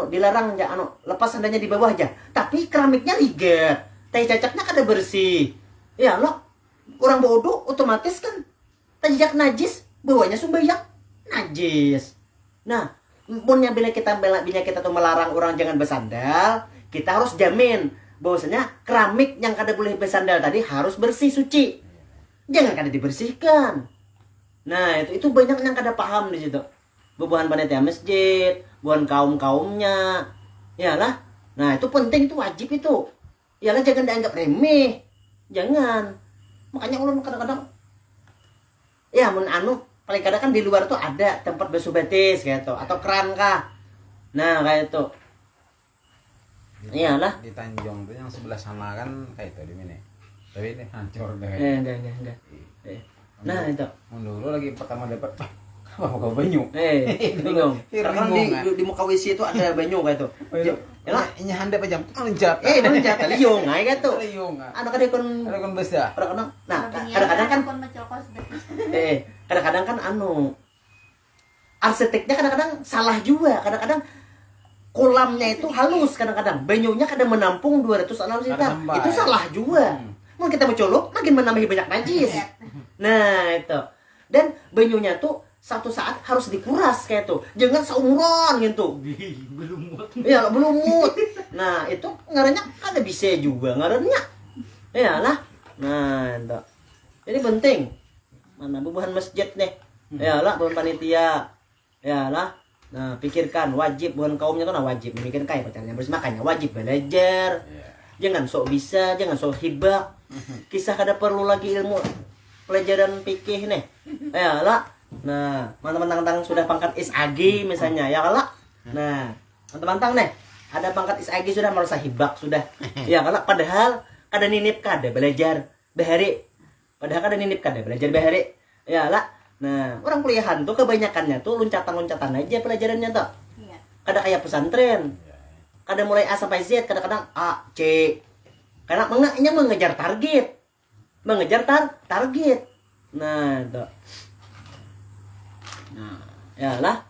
dilarang aja lepas sandalnya di bawah aja tapi keramiknya riget teh cacaknya kada bersih ya lo orang bodoh otomatis kan tajak najis bawahnya sumbayang najis. Nah punnya bila kita tuh melarang orang jangan bersandal kita harus jamin bahwasanya keramik yang kada boleh bersandal tadi harus bersih suci jangan kada dibersihkan. Nah itu banyak yang kada paham di situ. Bubuhan panitia masjid, bubuhan kaumnya, yalah. Nah itu penting, itu wajib itu. Yalah jangan dianggap remeh, jangan. Makanya ulun kadang-kadang, ya paling kadang kan di luar tuh ada tempat basuh betis kayak tuh, atau keran kah. Nah kayak itu. Iyalah. Di Tanjung tuh yang sebelah sana kan kayak itu di mana? Tapi ini hancur deh. Enggak. Nah itu. Dulu lagi pertama dapat apa kau banyu? Bingung. Karena di muka WC itu ada banyu kayak itu. Ya ini handap aja loncat. Loncat liung kayak gitu. Liung. Ada kan besar. Kadang-kadang. Nah, kadang-kadang kan kadang-kadang kan arsiteknya kadang-kadang salah juga. Kadang-kadang kolamnya itu halus kadang-kadang. Banyunya kadang menampung 206 liter. Itu salah juga. Mau kita mencolok makin menambah banyak najis. Nah, itu. Dan banyunya tuh satu saat harus dikuras kayak tuh. Jangan seumuran gitu. Belum mut. Nah, itu ngarannya kada bisa juga ngarannya. Iyalah. Nah, itu. Ini penting. Mana bubuhan masjid nih. Iyalah, bukan panitia. Iyalah. Nah, pikirkan wajib bukan kaumnya tuh nah wajib memikirkan kayak pacarnya bersih makanya wajib belajar. Jangan sok bisa, jangan sok hibak. Kisah kada perlu lagi ilmu pelajaran fikih nih. Iyalah. Nah, mantang-mantang sudah pangkat SAG misalnya, ya kalak. Nah, mantang-mantang nih, ada pangkat SAG sudah merasa hibak sudah. Ya kalak, padahal kada ninip kada belajar bahari. Padahal kada ninip kada belajar bahari. Ya kalak. Nah, orang kuliahan tuh kebanyakannya tuh loncatan-loncatan aja pelajarannya tuh. Iya. Kada kayak pesantren. Kada mulai A sampai Z, kadang-kadang A, C. Karena mengejar target. Mengejar target. Nah, itu. Nah, ya lah.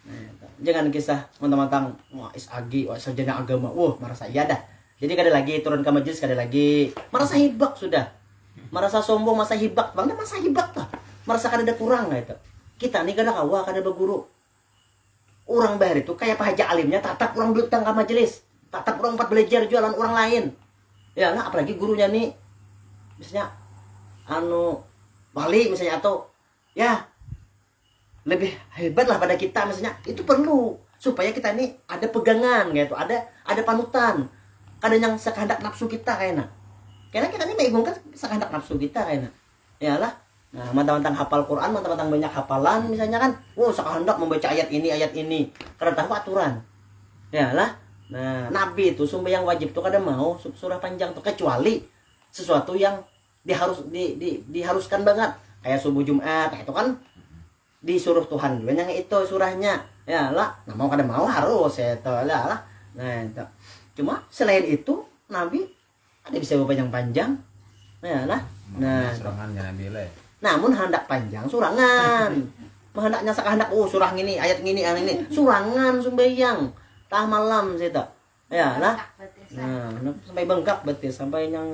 Nah, jangan kisah mentang-mentang wah SAG, wah sarjana agama. Wah, merasa iya dah. Jadi kada lagi turun ke majelis, kada lagi merasa hibak sudah. Merasa sombong, masa hibak. Bang, masa hibak lah. Merasa kada ada kurang gitu. Kita nih kada kawa, kada berguru. Orang bahar itu kayak Pak Haji alimnya tatap orang datang ke majelis. Tatap orang empat belajar jualan orang lain. Ya lah, apalagi gurunya nih misalnya wali misalnya atau ya lebih hebat lah pada kita misalnya, itu perlu supaya kita ini ada pegangan gitu, ada panutan. Kadang yang sekehendak nafsu kita kayaknya. Karena kita ini mengigungkan sekehendak nafsu kita kayaknya. Yalah. Nah, mantap-mantap hafal Quran, mantap-mantap banyak hafalan misalnya kan. Sekehendak membaca ayat ini. Karena tahu aturan. Yalah. Nah, Nabi itu sembahyang wajib tuh kadang mau surah panjang tuh kecuali sesuatu yang diharuskan banget. Kayak subuh Jumat, kayak itu kan disuruh Tuhan juga yang itu surahnya ya lah nah mau kada mau harus ya itu lah nah itu cuma selain itu Nabi ada bisa panjang-panjang ya lah nah surangan Nabi le namun hendak panjang surangan menghendaknya sekehendak surah ini ayat ini surangan sembahyang tah malam situ ya lah nah sampai bengkak betis sampai yang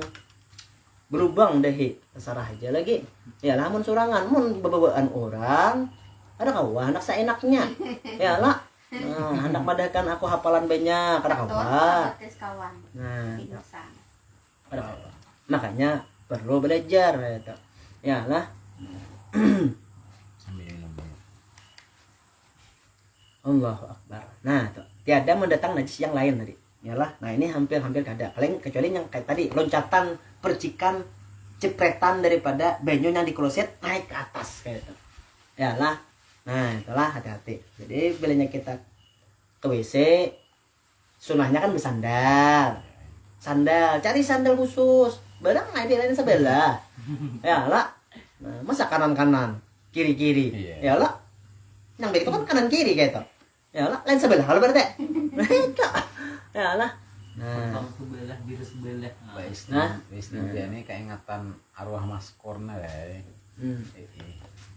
berubang deh terserah aja lagi ya lah mun surangan mun bebawaan orang ada kawan anak seenaknya ya lah nah, hendak padahkan aku hafalan banyak ada kawan nah ada kawan makanya perlu belajar ya lah Allahu Akbar nah tuh. Tiada mendatang najis yang lain tadi ya lah nah ini hampir kada paling kecuali yang kayak tadi loncatan percikan cepretan daripada banyu yang di kloset naik ke atas kayak itu ya lah nah itulah hati-hati jadi bilanya kita ke WC sunahnya kan bersandal cari sandal khusus barang naik lain sebelah ya lah nah, masa kanan kiri ya lah yang baik itu kan kanan kiri kayak itu ya lah lain sebelah kalau berarti ya lah nah sebelah biru sebelah istinja ini keingatan arwah maskorna ya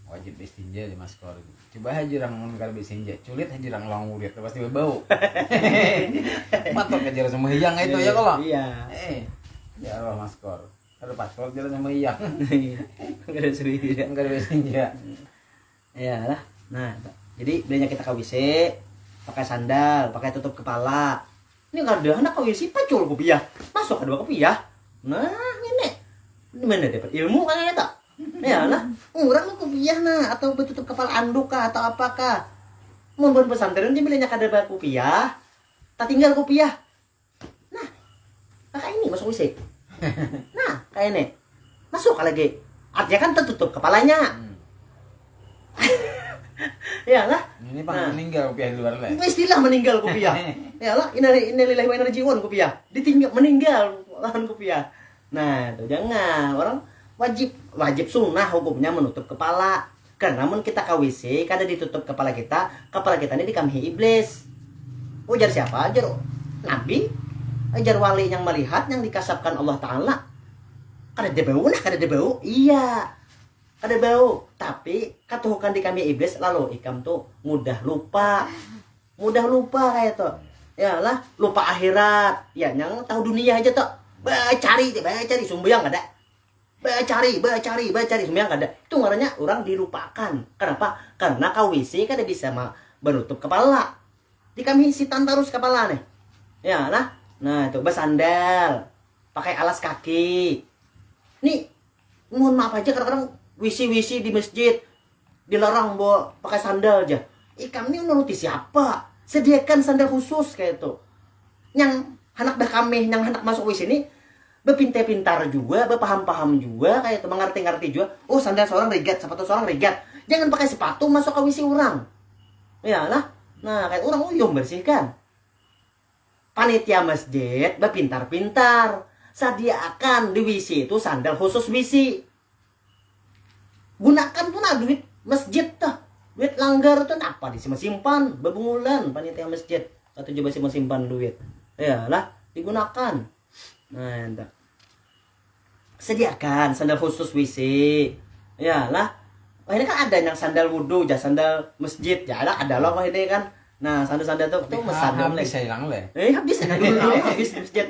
wajib istinja di maskor coba aja orang kalau istinja culit aja orang long murid pasti berbau matok aja semua hiang itu ya kalau iya ya arwah maskor ada paspor jalan sama hiang nggak ada sendiri nggak ada istinja ya lah nah jadi belinya kita ke WC pakai sandal pakai tutup kepala ini nggak ada anak WC pacul kopiah masuk kedua kopiah nah ini mana dapat ilmu kan ya tak ya lah orang kopiah nah atau bertutup kepala anduk kah atau apakah mau buat pesantren dia belinya kada bawa kopiah tak tinggal kopiah nah kayak ini masuk WC nah kayak ini masuk lagi artinya kan tertutup kepalanya ya lah ini meninggal kopiah di luar lah istilah meninggal kopiah ya lah ini lillahi wa inna ilaihi raji'un kopiah ditinggal meninggal lahan kopiah nah itu jangan orang wajib sunnah hukumnya menutup kepala karena namun kita ke WC kada ditutup kepala kita ini dikamhi iblis ujar siapa ajar Nabi ajar wali yang melihat yang dikasapkan Allah Ta'ala kada ada bau iya kada bau tapi katuhukan di kami iblis lalu ikam tuh mudah lupa kayak tuh ya lah lupa akhirat ya yang tahu dunia aja tuh cari sumbayang ada cari sumbayang ada itu ngarannya orang dilupakan kenapa karena kau WC kada bisa menutup kepala di kami sitan terus kepala nih ya lah nah itu bersandal pakai alas kaki nih mohon maaf aja kadang-kadang wisi di masjid dilarang bawa pakai sandal aja. Kami nuruti siapa? Sediakan sandal khusus kayak itu. Yang anak dah kami, yang anak masuk WC ini berpintar-pintar juga, berpaham-paham juga kayak itu, mengerti-ngerti juga. Oh, sandal seorang regat, sepatu seorang regat. Jangan pakai sepatu masuk ke WC orang. Ya lah. Nah, kayak orang uyung bersihkan. Panitia masjid berpintar-pintar. Sediakan di WC itu sandal khusus WC. Gunakan pun duit masjid tuh. Duit langgar tuh apa disimpan berbungulan panitia masjid. Atau coba simpan duit. Ya lah, digunakan. Nah, enggak. Sediakan sandal khusus WC. Ya lah. Wah, ini kan ada yang sandal wudhu, sandal masjid. Ya lah, ada loh ini kan. Nah, sandal-sandal tuh sandal habis hilang le. Habis habis masjid.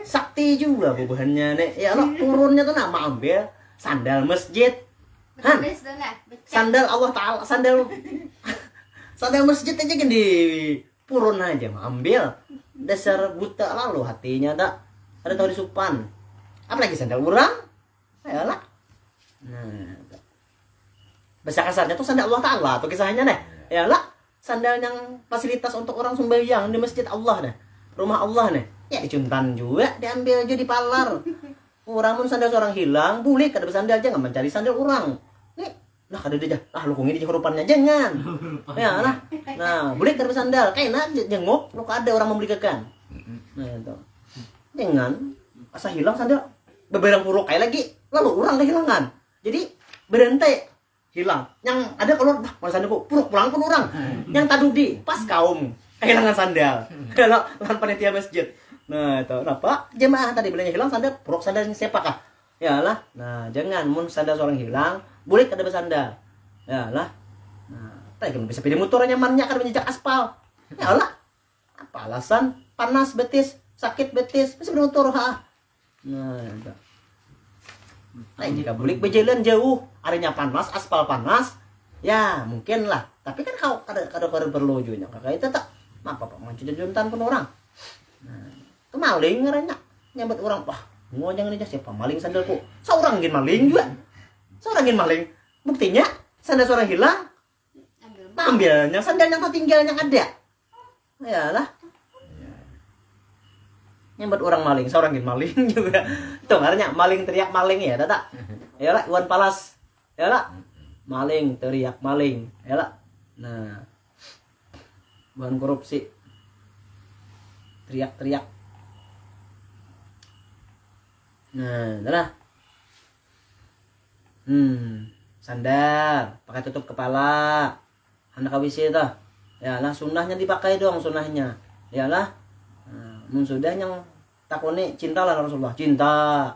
Sakti juga bubuhannya nih. Ya lo turunnya tuh nama ambil sandal masjid. Han. Sandal Allah Ta'ala, sandal masjid aja kan di purun aja ambil. Dasar buta lalu hatinya tak ada tahu disupan. Apalagi sandal orang. Ayolah. Nah, bahasa kasarnya tuh sandal Allah Ta'ala tuh kisahnya nih. Ayolah, sandal yang fasilitas untuk orang sembahyang di masjid Allah nih. Rumah Allah nih. Ya dicuntan juga, diambil aja dipalar. Orang pun sandal seorang hilang, boleh kada bersandal aja nggak mencari sandal orang. Nih, nah kada aja. Lukungnya di hurufannya jangan. Ya lah. Nah, boleh kada bersandal. Kayaknya jenguk, lu ada orang membelikan. Nah, itu. Jangan asa hilang sandal beberang puruk kayak lagi. Lalu orang kehilangan. Jadi berhenti hilang. Yang ada kalau mana sandalku puruk pulang pun orang. Yang tadudi pas kaum kehilangan sandal. Kalau lawan panitia masjid. Nah, itu kenapa? Jemaah tadi belinya hilang sandal, puruk sandal siapa kah? Ya lah. Nah, jangan mun sandal seorang hilang, boleh kada bersandal. Ya lah. Nah, tadi kan bisa pilih motor nyamannya kan menjejak aspal. Ya lah. Apa alasan? Panas betis, sakit betis, bisa bermotor ha. Nah, itu. Nah, jika boleh berjalan jauh, areanya panas, aspal panas, ya mungkin lah. Tapi kan kau kada perlu juga kakak itu tak. Apa Pak mancing juntan pun orang. Nah, itu maling ngaranya. Nyambut orang, wah, mau jangan aja siapa maling sandalku. Seorang gin maling juga. Seorang gin maling. Buktinya sandal seorang hilang. Ambilnya sandal yang tinggal yang ada. Yalah. Nyambut orang maling, seorang gin maling juga. Itu ngaranya maling teriak maling ya, tak? Yalah, Iwan Palas. Yalah. Maling teriak maling. Yalah. Nah, bukan korupsi. Teriak-teriak. Nah, adalah. Sandal, pakai tutup kepala. Anak WC itu. Ya lah, sunnahnya dipakai dong, sunnahnya. Ya lah. Nah, sudah yang takone cintalah Rasulullah, cinta.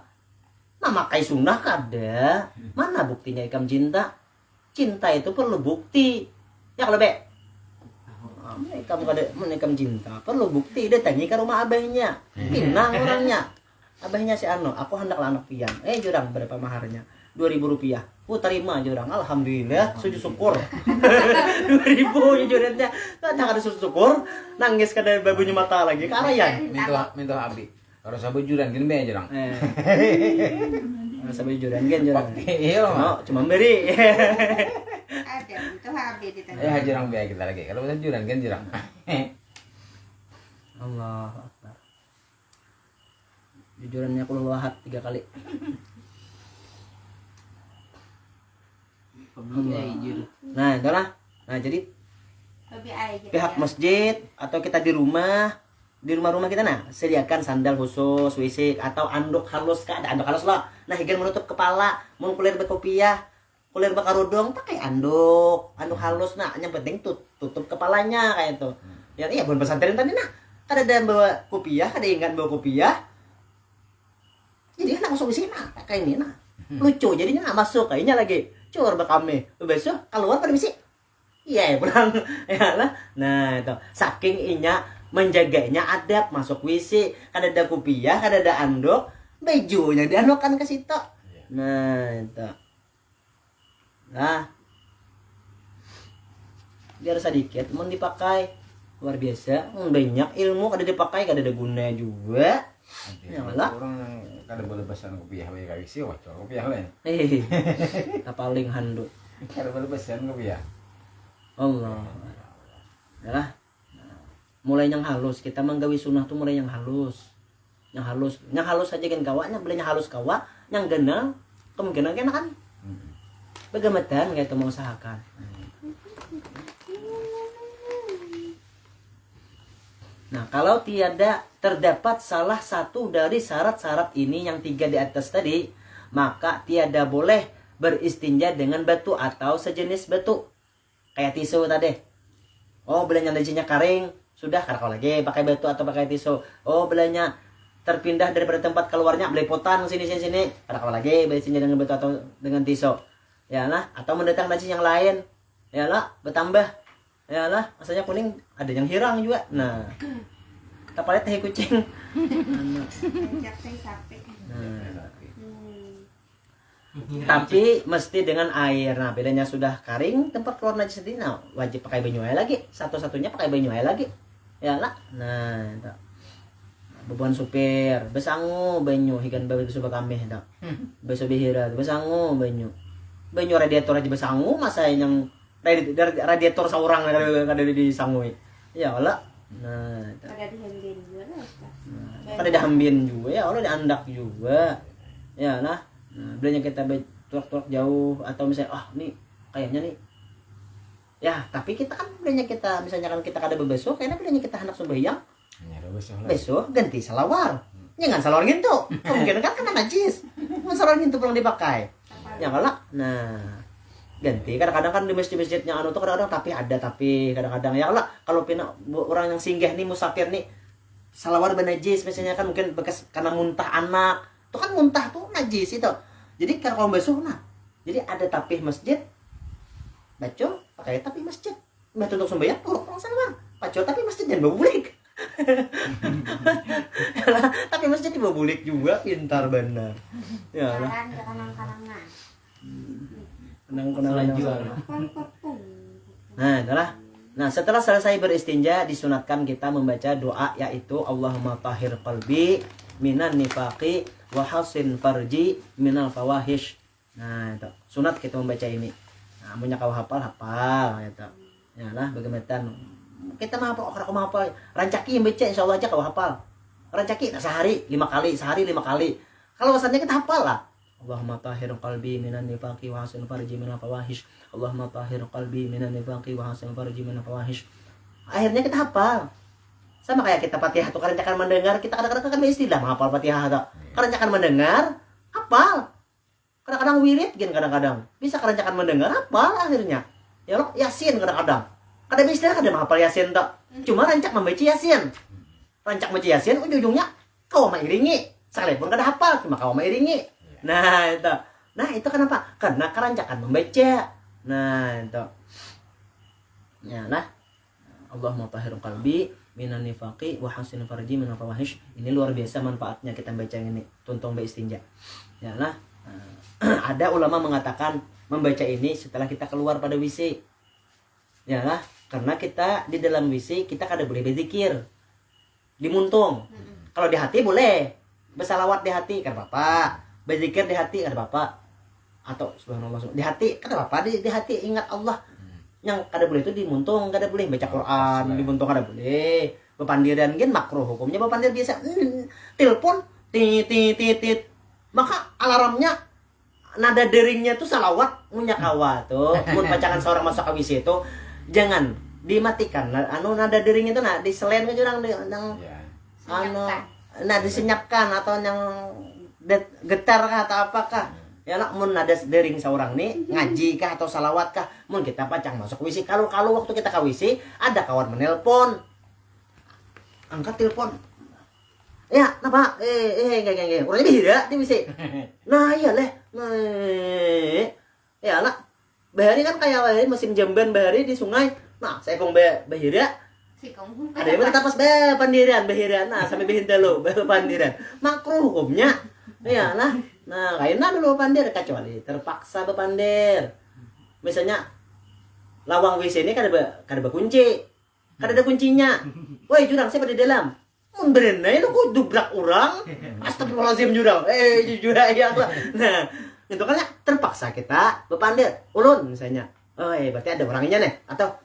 Nah, makai sunnah kada. Mana buktinya ikam cinta? Cinta itu perlu bukti. Ya kalau be. Kamu kada menikam cinta perlu bukti. Dia tanya ke rumah abahnya, pinang orangnya. Abahnya si Ano, aku hendaklah anak pian. Jurang berapa maharnya? 2.000 rupiah. Terima jurang. Alhamdulillah, sujud syukur. 2.000 ya jurangnya. Tak ada sujud syukur, nangis kada babunya mata lagi. Karayan. Minta abi. Kalau sabu jurang gini be jurang. Sabu jurang gen jurang. Iya loh. Cuma beri. Ada itu habis di tanah. Jurang be kita lagi. Kalau bisa jurang gen jurang. Allah Akbar. Jujurannya aku lahat 3 kali. Nah, itulah. Nah, jadi pihak masjid atau kita di rumah kita nah sediakan sandal khusus, WC atau anduk halus kah? Ada anduk halus lah. Nah, higan menutup kepala, mau kulir berkopiah, kulir bakarudung pakai anduk halus nah. Yang penting tutup kepalanya kayak itu. Ya iya bukan pesantren tadi nah. Kada ada bawa kopiah, kada ingat bawa kopiah. Jadi kan masuk di sini nah, kayak ini nah. Lucu jadinya nah, masuk kayaknya lagi. Cur bakame. Besok keluar pada misi. Iya, pulang. Ya lah. Nah, itu saking inya menjaganya adab masuk WC, kada ada kopiah, kada ada anduk, bajunya dianokan ke situ. Nah, itu. Nah. Biar sedikit mau dipakai. Luar biasa. Banyak ilmu kada dipakai, kada ada guna juga. Ya lah. Orang kada boleh besan kopiah we kali sih wacor kopiah we. Paling handuk. Kada boleh besan kopiah. Allah. Yalah. Mulai yang halus, kita menggawi sunnah tuh mulai yang halus. Yang halus aja kan kawanya, belinya halus kawa, yang genal kemungkinan kena kan. Bagaimana kayak itu mau usahakan. Nah, kalau terdapat salah satu dari syarat-syarat ini yang 3 di atas tadi, maka tiada boleh beristinja dengan batu atau sejenis batu. Kayak tisu tadi. Oh, belanya najinya kering, sudah kalau lagi pakai batu atau pakai tisu. Oh, belanya terpindah daripada tempat keluarnya, belepotan sini kalau lagi beristinja dengan batu atau dengan tisu. Yalah, atau mendatang najis yang lain. Yalah, bertambah. Yalah, masanya kuning ada yang hirang juga. Nah, kita paling teh kucing. Tapi mesti dengan air. Nah, bedanya sudah kering, tempat keluar najis sedih. Nah, wajib pakai banyu air lagi. Satu-satunya pakai banyu air lagi. Yalah. Nah, itu. Beban supir, besangu banyu hikan babi suka kami dak. Beso bihira, besangu banyu. Banyu radiator aja besangu, masa yang radiator seorang kada di sangui. Ya Allah. Nah, Kada dihambin juga lah. kada dihambin juga ya, Allah diandak juga. Ya lah. Nah, belinya kita tuak-tuak jauh atau misalnya nih kayaknya nih. Ya, tapi kita kan belinya kita misalnya kan kita kada bebeso, kayaknya belinya kita hendak sembahyang. Besok ganti salawar. Jangan salawar gitu. Mungkin kan kena najis. Salawar gitu belum dipakai. Ya kalau nah ganti kadang-kadang kan di masjid-masjidnya anu tuh kadang-kadang tapi kadang-kadang ya Allah kalau orang yang singgah nih musafir nih salawar benajis misalnya kan mungkin bekas karena muntah anak. Itu kan muntah tuh najis itu. Jadi kalau besok nah. Jadi ada tapih masjid. Baca pakai tapih masjid. Mbak untuk sembahyang turun salawar. Baca tapi masjid jangan bulik. Tapi masjid dibawa bulik juga pintar benar. Ya lah. Nah, itulah. Nah, setelah selesai beristinja disunatkan kita membaca doa yaitu Allahumma tahhir qalbi minan nifaqi wa hasin farji minal fawahish. Nah, itu sunat kita membaca ini. Nah, punya kau hafal gitu. Ya lah, bagaimana kita mau hafal rancaki yang baca insyaallah aja kau hafal. Rancaki sehari 5 kali. Kalau pesannya kita hafal lah. Allahumma tahhir qalbi minan nifaqi wa hasin farji minal fawahish. Allahumma tahhir qalbi minan nifaqi wa hasin farji minal fawahish. Akhirnya kita hafal. Sama kayak kita Fatihah tuh kerancakan mendengar, kita kadang-kadang kan istilah menghafal Fatihah tuh. Kerancakan mendengar, hafal. Kadang-kadang wirid kan kadang-kadang. Bisa kerancakan mendengar, hafal akhirnya. Ya Allah, Yasin kadang-kadang. Kada istilah kada menghafal Yasin tuh. Cuma rancak membaca Yasin. Rancak membaca Yasin ujung-ujungnya kau mairingi. Sekalipun kada hafal, cuma kau mairingi. Nah, itu. Nah, itu kenapa? Karena kerancakan membaca. Nah, itu. Ya, nah. Allahumma tahhir qalbi minan nifaqi wa hasin farji minal fawahish. Ini luar biasa manfaatnya kita baca ini. Tuntung beristinja. Ya, nah. Ada ulama mengatakan membaca ini setelah kita keluar pada WC. Ya, lah. Karena kita di dalam WC kita kada boleh berzikir. Dimuntung. Kalau di hati boleh. Bersalawat di hati kan apa-apa. Berzikir di hati kan apa-apa. Atau subhanallah di hati kan apa-apa di hati ingat Allah. Yang kada boleh itu dimuntung, kada boleh baca Quran, dimuntung kada boleh. Bepandiran gen makruh hukumnya bepandir biasa. Telepon tit. Maka alarmnya nada deringnya tuh salawat munyakawa tuh. Mun pacangan seorang masuk ke WC itu jangan dimatikan. Anu nada deringnya itu nah diselen ke jurang anu nah disenyapkan atau yang getar kah atau apakah. Ya nak mun ada dering seorang nih ngaji kah atau salawat kah mun kita pacang masuk WC kalau waktu kita ke WC ada kawan menelpon angkat telepon ya napa enggak orangnya beda di WC nah iya leh ya nak bahari kan kayak musim jamban bahari di sungai nah saya kong bahira ada yang tapas pandiran bahiran nah sampai behin telu pandiran makruh hukumnya ya lah. Nah, kayaknya dulu pandir kecuali terpaksa bepandir. Misalnya lawang WC ini kada berkunci. Kada ada kuncinya. Woi, jurang saya pada dalam. mun berenang itu kok dubrak orang, astagfirullahaladzim jurang, jujur ya Allah. Nah, itu kan ya terpaksa kita bepandir, ulun misalnya, berarti ada orangnya nih, atau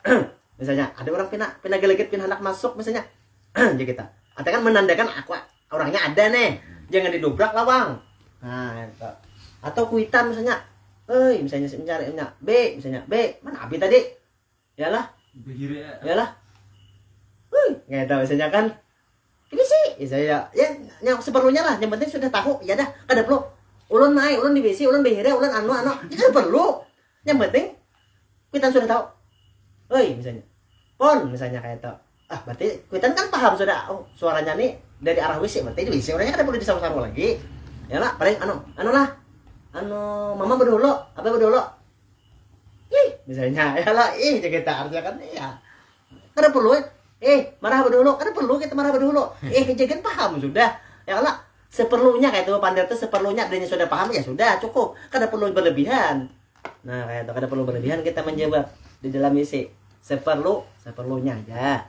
misalnya ada orang pina gelegit pina hendak masuk misalnya, jadi kita, atau kan menandakan aku orangnya ada nih, jangan didobrak lawang. Nah, itu. Atau kuitan misalnya, misalnya mencarinya B, misalnya B, mana Abi tadi? Yalah, yalah, nggak tahu misalnya kan. Ini sih, saya ya yang seperlunya lah. Yang penting sudah tahu, ya dah, kada perlu. Ulun naik, ulun di WC, ulun behira, ulun anu, itu kada perlu. Yang penting kita sudah tahu. Misalnya, pon misalnya kayak itu. Berarti kita kan paham sudah. Suaranya nih dari arah WC, berarti di WC orangnya kada perlu disawu-sawu lagi. Ya lah, paling anu lah, mama berdulu, apa berdulu? Misalnya, ya lah, jadi kita artinya kan ya. Kada perlu. Marah berdulu, kan perlu kita marah berdulu. Jangan paham sudah. Ya Allah, seperlunya kayak itu pandai itu seperlunya adanya sudah paham ya sudah cukup. Kada perlu berlebihan. Nah, kayak itu kada perlu berlebihan kita menjawab di dalam isi. Seperlunya aja.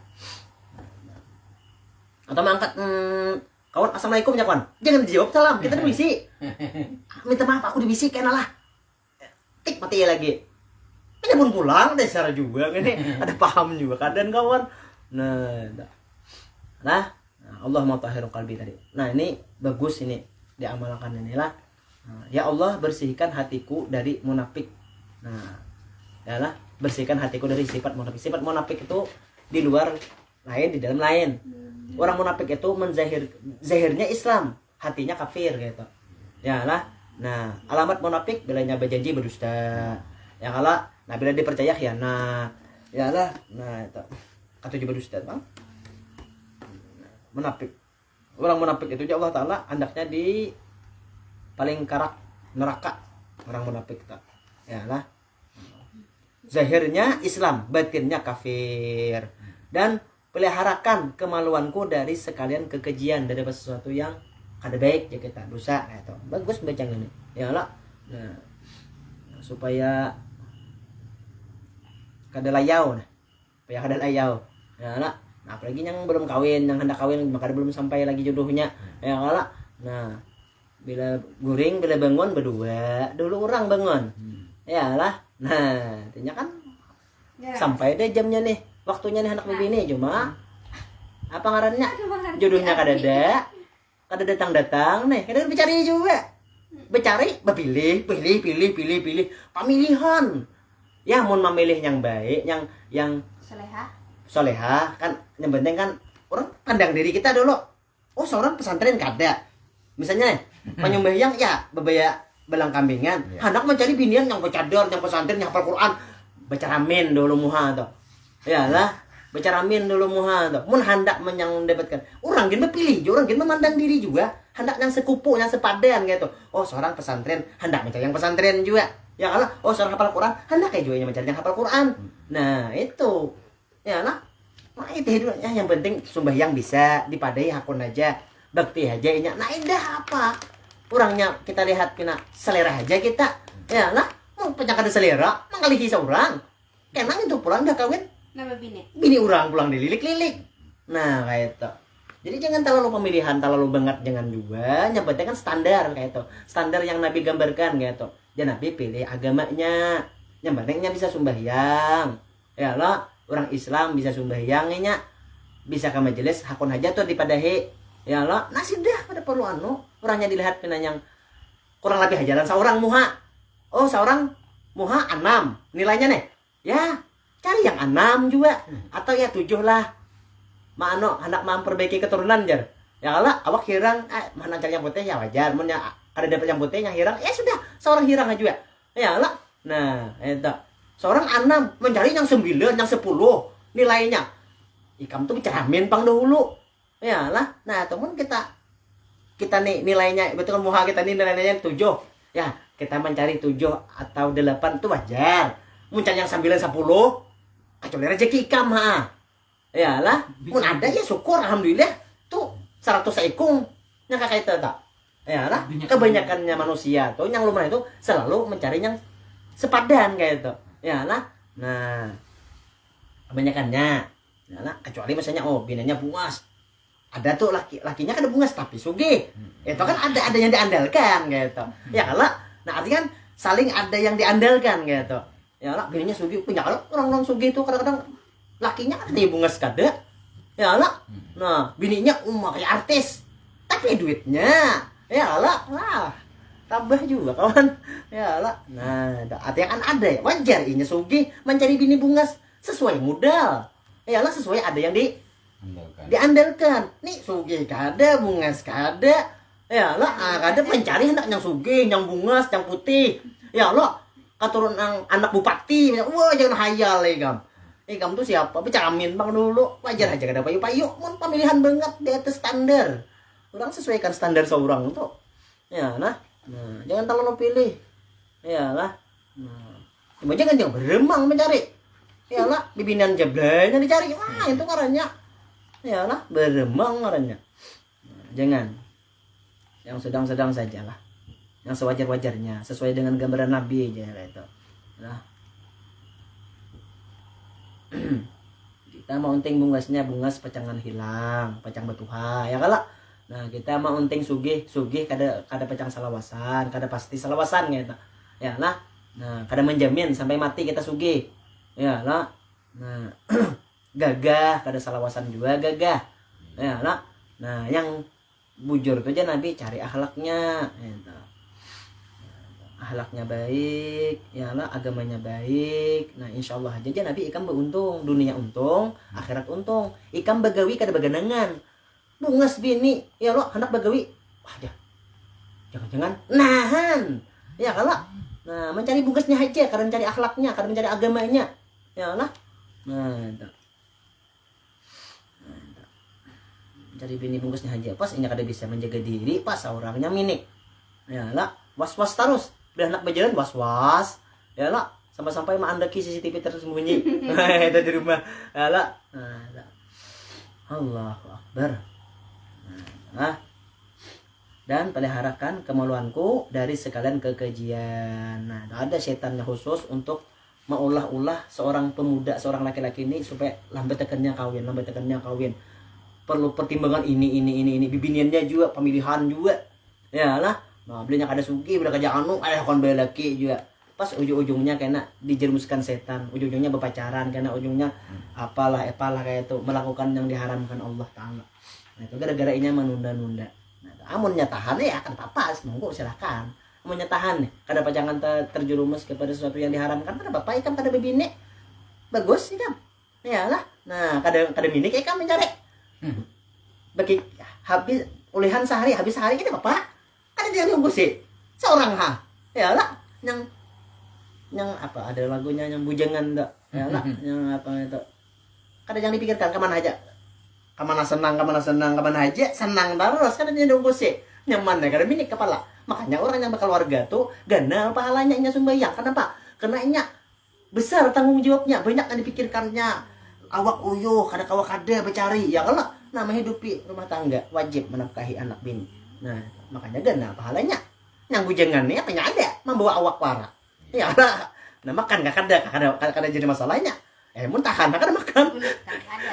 Atau mengangkat kawan assalamualaikum ya kawan. Jangan dijawab salam, kita di isi. Minta maaf aku di isi kena lah. Tik mati ya lagi. Ini pun pulang dasar juga ini. Ada paham juga kadang kawan. Nah, Allah mau tahirul qalbi tadi. Nah, ini bagus ini diamalkan inilah. Ya Allah bersihkan hatiku dari munafik. Nah, yalah bersihkan hatiku dari sifat munafik. Sifat munafik itu di luar lain, di dalam lain. Orang munafik itu zahirnya Islam, hatinya kafir gitu. Yalah. Nah, alamat munafik bilanya berjanji berdusta. Ya Allah, nah bila dipercaya khianat. Yalah. Nah, itu atau juga dusta bang munafik. Orang munafik itu Allah Ta'ala andaknya di paling karak neraka orang munafik tak ya lah. Zahirnya Islam, batinnya kafir. Dan peliharakan kemaluanku dari sekalian kekejian, dari sesuatu yang kada baik ya kita dosa itu bagus baca ini ya lah. Nah, supaya kada layau supaya kada layau ya lah. Nah, apalagi yang belum kawin, yang hendak kawin maka belum sampai lagi jodohnya ya lah. Nah, bila guring bila bangun berdua dulu orang bangun ya lah. Nah, artinya kan sampai deh jamnya nih, waktunya nih anak begini cuma apa ngarannya jodohnya kada datang nih, kada dicari juga, bercari pilih pemilihan ya. Mau memilih yang baik, yang soleha kan yang penting kan orang pandang diri kita dulu. Seorang pesantren kada misalnya penyembahyang ya bebaya belang kambingan, hendak mencari binian yang bercadar, yang pesantren, yang hafal Quran, baca ramin dulu muha tuh ya lah, baca ramin dulu muha tuh. Mun hendak yang dapatkan orang gini pilih, orang gini memandang diri juga hendak yang sekupu, yang sepadan gitu. Seorang pesantren hendak mencari yang pesantren juga ya Allah. Seorang hafal Quran hendak kayak juga yang mencari yang hafal Quran. Nah itu ya lah. Nah itu hidupnya yang penting sembahyang bisa dipadai hakun aja, bakti aja inya. Nah indah apa orangnya kita lihat kena selera aja kita ya lah. Mau penyakit selera mengalihi seorang kenang itu pulang dah kawin nama bini orang pulang dililik-lilik. Nah kayak itu. Jadi jangan terlalu pemilihan, terlalu banget jangan juga. Yang penting kan standar kayak itu, standar yang Nabi gambarkan kayak itu. Dan Nabi pilih agamanya, yang pentingnya bisa sembahyang ya lah. Orang Islam bisa sembahyangnya, bisa ke majelis hakun hajat tuh dipadahi ya Allah. Nah sudah pada perlu orangnya dilihat pina yang kurang lebih hajaran seorang muha. Seorang muha 6 nilainya nih ya, cari yang 6 juga atau ya 7 lah. Hendak memperbaiki keturunan jar ya Allah. Awak hirang mana cari yang putih ya wajar, mun ada dapat yang putih yang hirang ya sudah seorang hirang aja ya Allah. Nah itu seorang 6 mencari yang 9, yang 10 nilainya. Ikam tuh bercermin pang dahulu. Ya lah. Nah, teman kita nih nilainya betul muha kita nih nilainya 7. Ya, kita mencari 7 atau 8 itu wajar. Mencari yang 9 10 kecuali rezeki ikam Ya lah. Mun ada ya syukur alhamdulillah. Tuh 100 ekung yang kakak itu tak. Ya lah. Kebanyakannya manusia tuh yang lumayan itu selalu mencari yang sepadan kayak itu. Ya lah. Nah kebanyakannya ya lah, kecuali misalnya binanya puas ada tuh lakinya kan ada bungas tapi sugih. Itu kan ada yang diandalkan gitu. Ya kalau nah artinya kan saling ada yang diandalkan gitu. Ya lah bininya sugih punya kalau orang-orang sugih itu kadang-kadang lakinya kan ada bungas kada. Ya lah. Nah, bininya kayak artis. Tapi duitnya ya lah tambah juga kawan. Ya lah. Nah, artinya kan ada ya. Wajar inya sugih mencari bini bungas sesuai modal. Ya lah sesuai ada yang diandalkan. Nih sugih kada, bungas kada. Ya lah, kada mencari hendak yang sugih, yang bungas, yang putih. Ya lah, keturunan anak bupati. Wah, jangan hayal Egam. Egam tuh siapa? Bicamin bang dulu. Wajar aja kada payu-payu. Mun pemilihan banget di atas standar. Orang sesuaikan standar seorang tuh. Ya lah. Nah, jangan terlalu pilih. Ya lah. Nah, cuma jangan beremang mencari. Ya lah, bibinan jablanya dicari. Wah, itu karanya. Ya lah, beremang karanya. Nah, jangan. Yang sedang-sedang sajalah. Yang sewajar-wajarnya, sesuai dengan gambaran Nabi aja lah itu. Nah. Kita mau unting bungas pecangan hilang, pecang betuha, ya kalau. Nah, kita mau unting sugih kada pecang salawasan, kada pasti salawasan gitu. Ya lah. Nah, kada menjamin sampai mati kita sugih. Ya lah. Nah, gagah kada salawasan juga gagah. Ya lah. Nah, yang bujur itu aja Nabi cari akhlaknya gitu. Akhlaknya baik, ya lah, agamanya baik. Nah, insya Allah aja Nabi ikam beruntung, dunia untung, akhirat untung. Ikam bagawi kada baganangan. Bungas bini, ya lo hendak bagawi. Wah, jangan nahan. Ya kalau nah mencari bungasnya aja, karena mencari akhlaknya, karena mencari agamanya. Ya lah. Nah, itu. Cari bini bungkusnya aja. Pas ini kada bisa menjaga diri, pas orangnya minik. Ya lah, was-was terus. Udah anak berjalan was-was. Ya lah, sampai-sampai mandeki CCTV tersembunyi. Itu di rumah. Ya lah. Nah, Allahu Akbar. Nah, dan peliharakan kemaluanku dari sekalian kekejian. Nah, ada setannya khusus untuk mengulah-ulah seorang pemuda, seorang laki-laki ini supaya lambat tekannya kawin. Perlu pertimbangan ini, bibiniannya juga, pemilihan juga. Ya lah. Nah, belinya kada sugi, belinya kada anu, kon bae laki juga. Pas ujung-ujungnya kena dijerumuskan setan, ujung-ujungnya berpacaran, kena ujungnya apalah kayak itu, melakukan yang diharamkan Allah Ta'ala. Nah, itu gara-gara inya menunda-nunda. Nah, amunnya tahan ya akan apa-apa, monggo silakan. Amunnya tahan nih, kada pacangan terjerumus kepada sesuatu yang diharamkan, kada apa-apa ikam kada bebini. Bagus ikam. Ya lah. Nah, kada mini ikam mencari. Bagi habis ulihan sehari, habis sehari kita apa? Ada dia nunggu sih seorang ya lah yang apa ada lagunya yang bujangan dak ya lah yang apa itu kada yang dipikirkan kemana aja kemana senang aja senang terus kada dia nunggu sih nyaman ya kada minik kepala makanya orang yang berkeluarga tuh ganal pahalanya nya sumbayang kenapa karena nya besar tanggung jawabnya banyak yang dipikirkannya awak uyuh kada bercari ya kalau nama hidupi rumah tangga wajib menafkahi anak bini. Nah, makanya gana pahalanya. Yang bujangannya apa ada membawa awak para. Ya lah. Nah, makan gak kada jadi masalahnya. Mun tahan kada makan.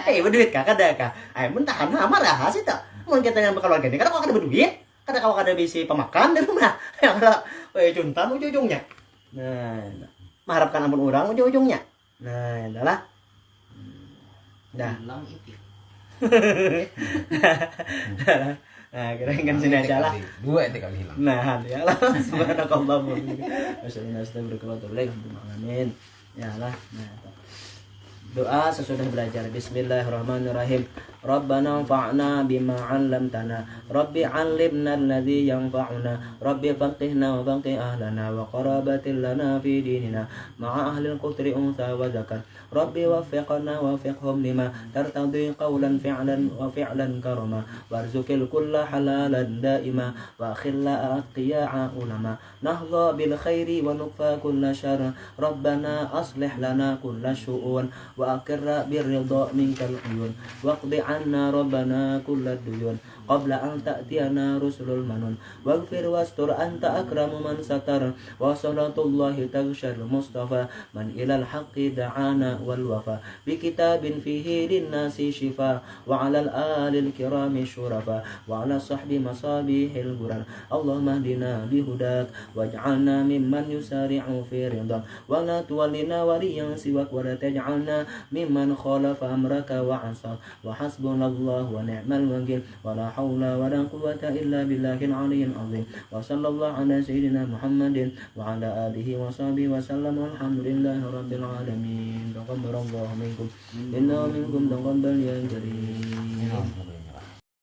Berduit kada ka. Mun tahan marah sih ta. Mun kita yang berkeluarga ini kada kada berduit, kada bisi pemakan di rumah. Ya kada juntan ujung-ujungnya. Nah, mengharapkan ampun orang ujung-ujungnya. Nah, adalah. Dah. Nah, kira-kira sini aja lah. Dua itu kali hilang. Nah, ya lah. Subhanakallah. Astagfirullah. Amin. Ya lah. Nah, doa sesudah belajar. Bismillahirrahmanirrahim. Rabbana anfa'na bima 'allamtana. Rabbi 'allimna alladhi yanfa'una. Rabbi faqihna wa faqih ahlana wa qarabatil lana fi dinina ma'a ahli al-qutri untha wa zakar. Rabbi waffiqna waffiqhum lima tartadi qawlan fi'lan karama warzuqil kulla halalan daima wa khilla atqiya'a ulama nahdha bil khairi wa nukfa kulla syarr Rabbana aslih lana kulla syu'un wa akirra bir ridha minkal uyun waqdi anna Rabbana kulla duyun qabla an ta'tiyana rusulul manun waghfir wastur anta akramu man satar wa salatullahi taghshar mustafa man ilal haqqi da'ana wal wafa bi kitabin fihi linnasi shifa wa 'alal alil kirami syurafa wa 'ala sahbi masabihil buran Allahumma hdina bihudak waj'alna mimman yusari'u fi ridak wa la tuwallina waliyan siwak wa la taj'alna mimman khalafa amraka wa 'asa wa hasbunallahu wa ni'mal wakil wa la hawla wa la quwwata illa billahil aliyyil azim wa sallallahu ala sayyidina Muhammadin wa ala alihi wa sahbihi wa sallam walhamdulillahi rabbil alamin taqabbalallahu minkum inna minkum taqabbal ya karim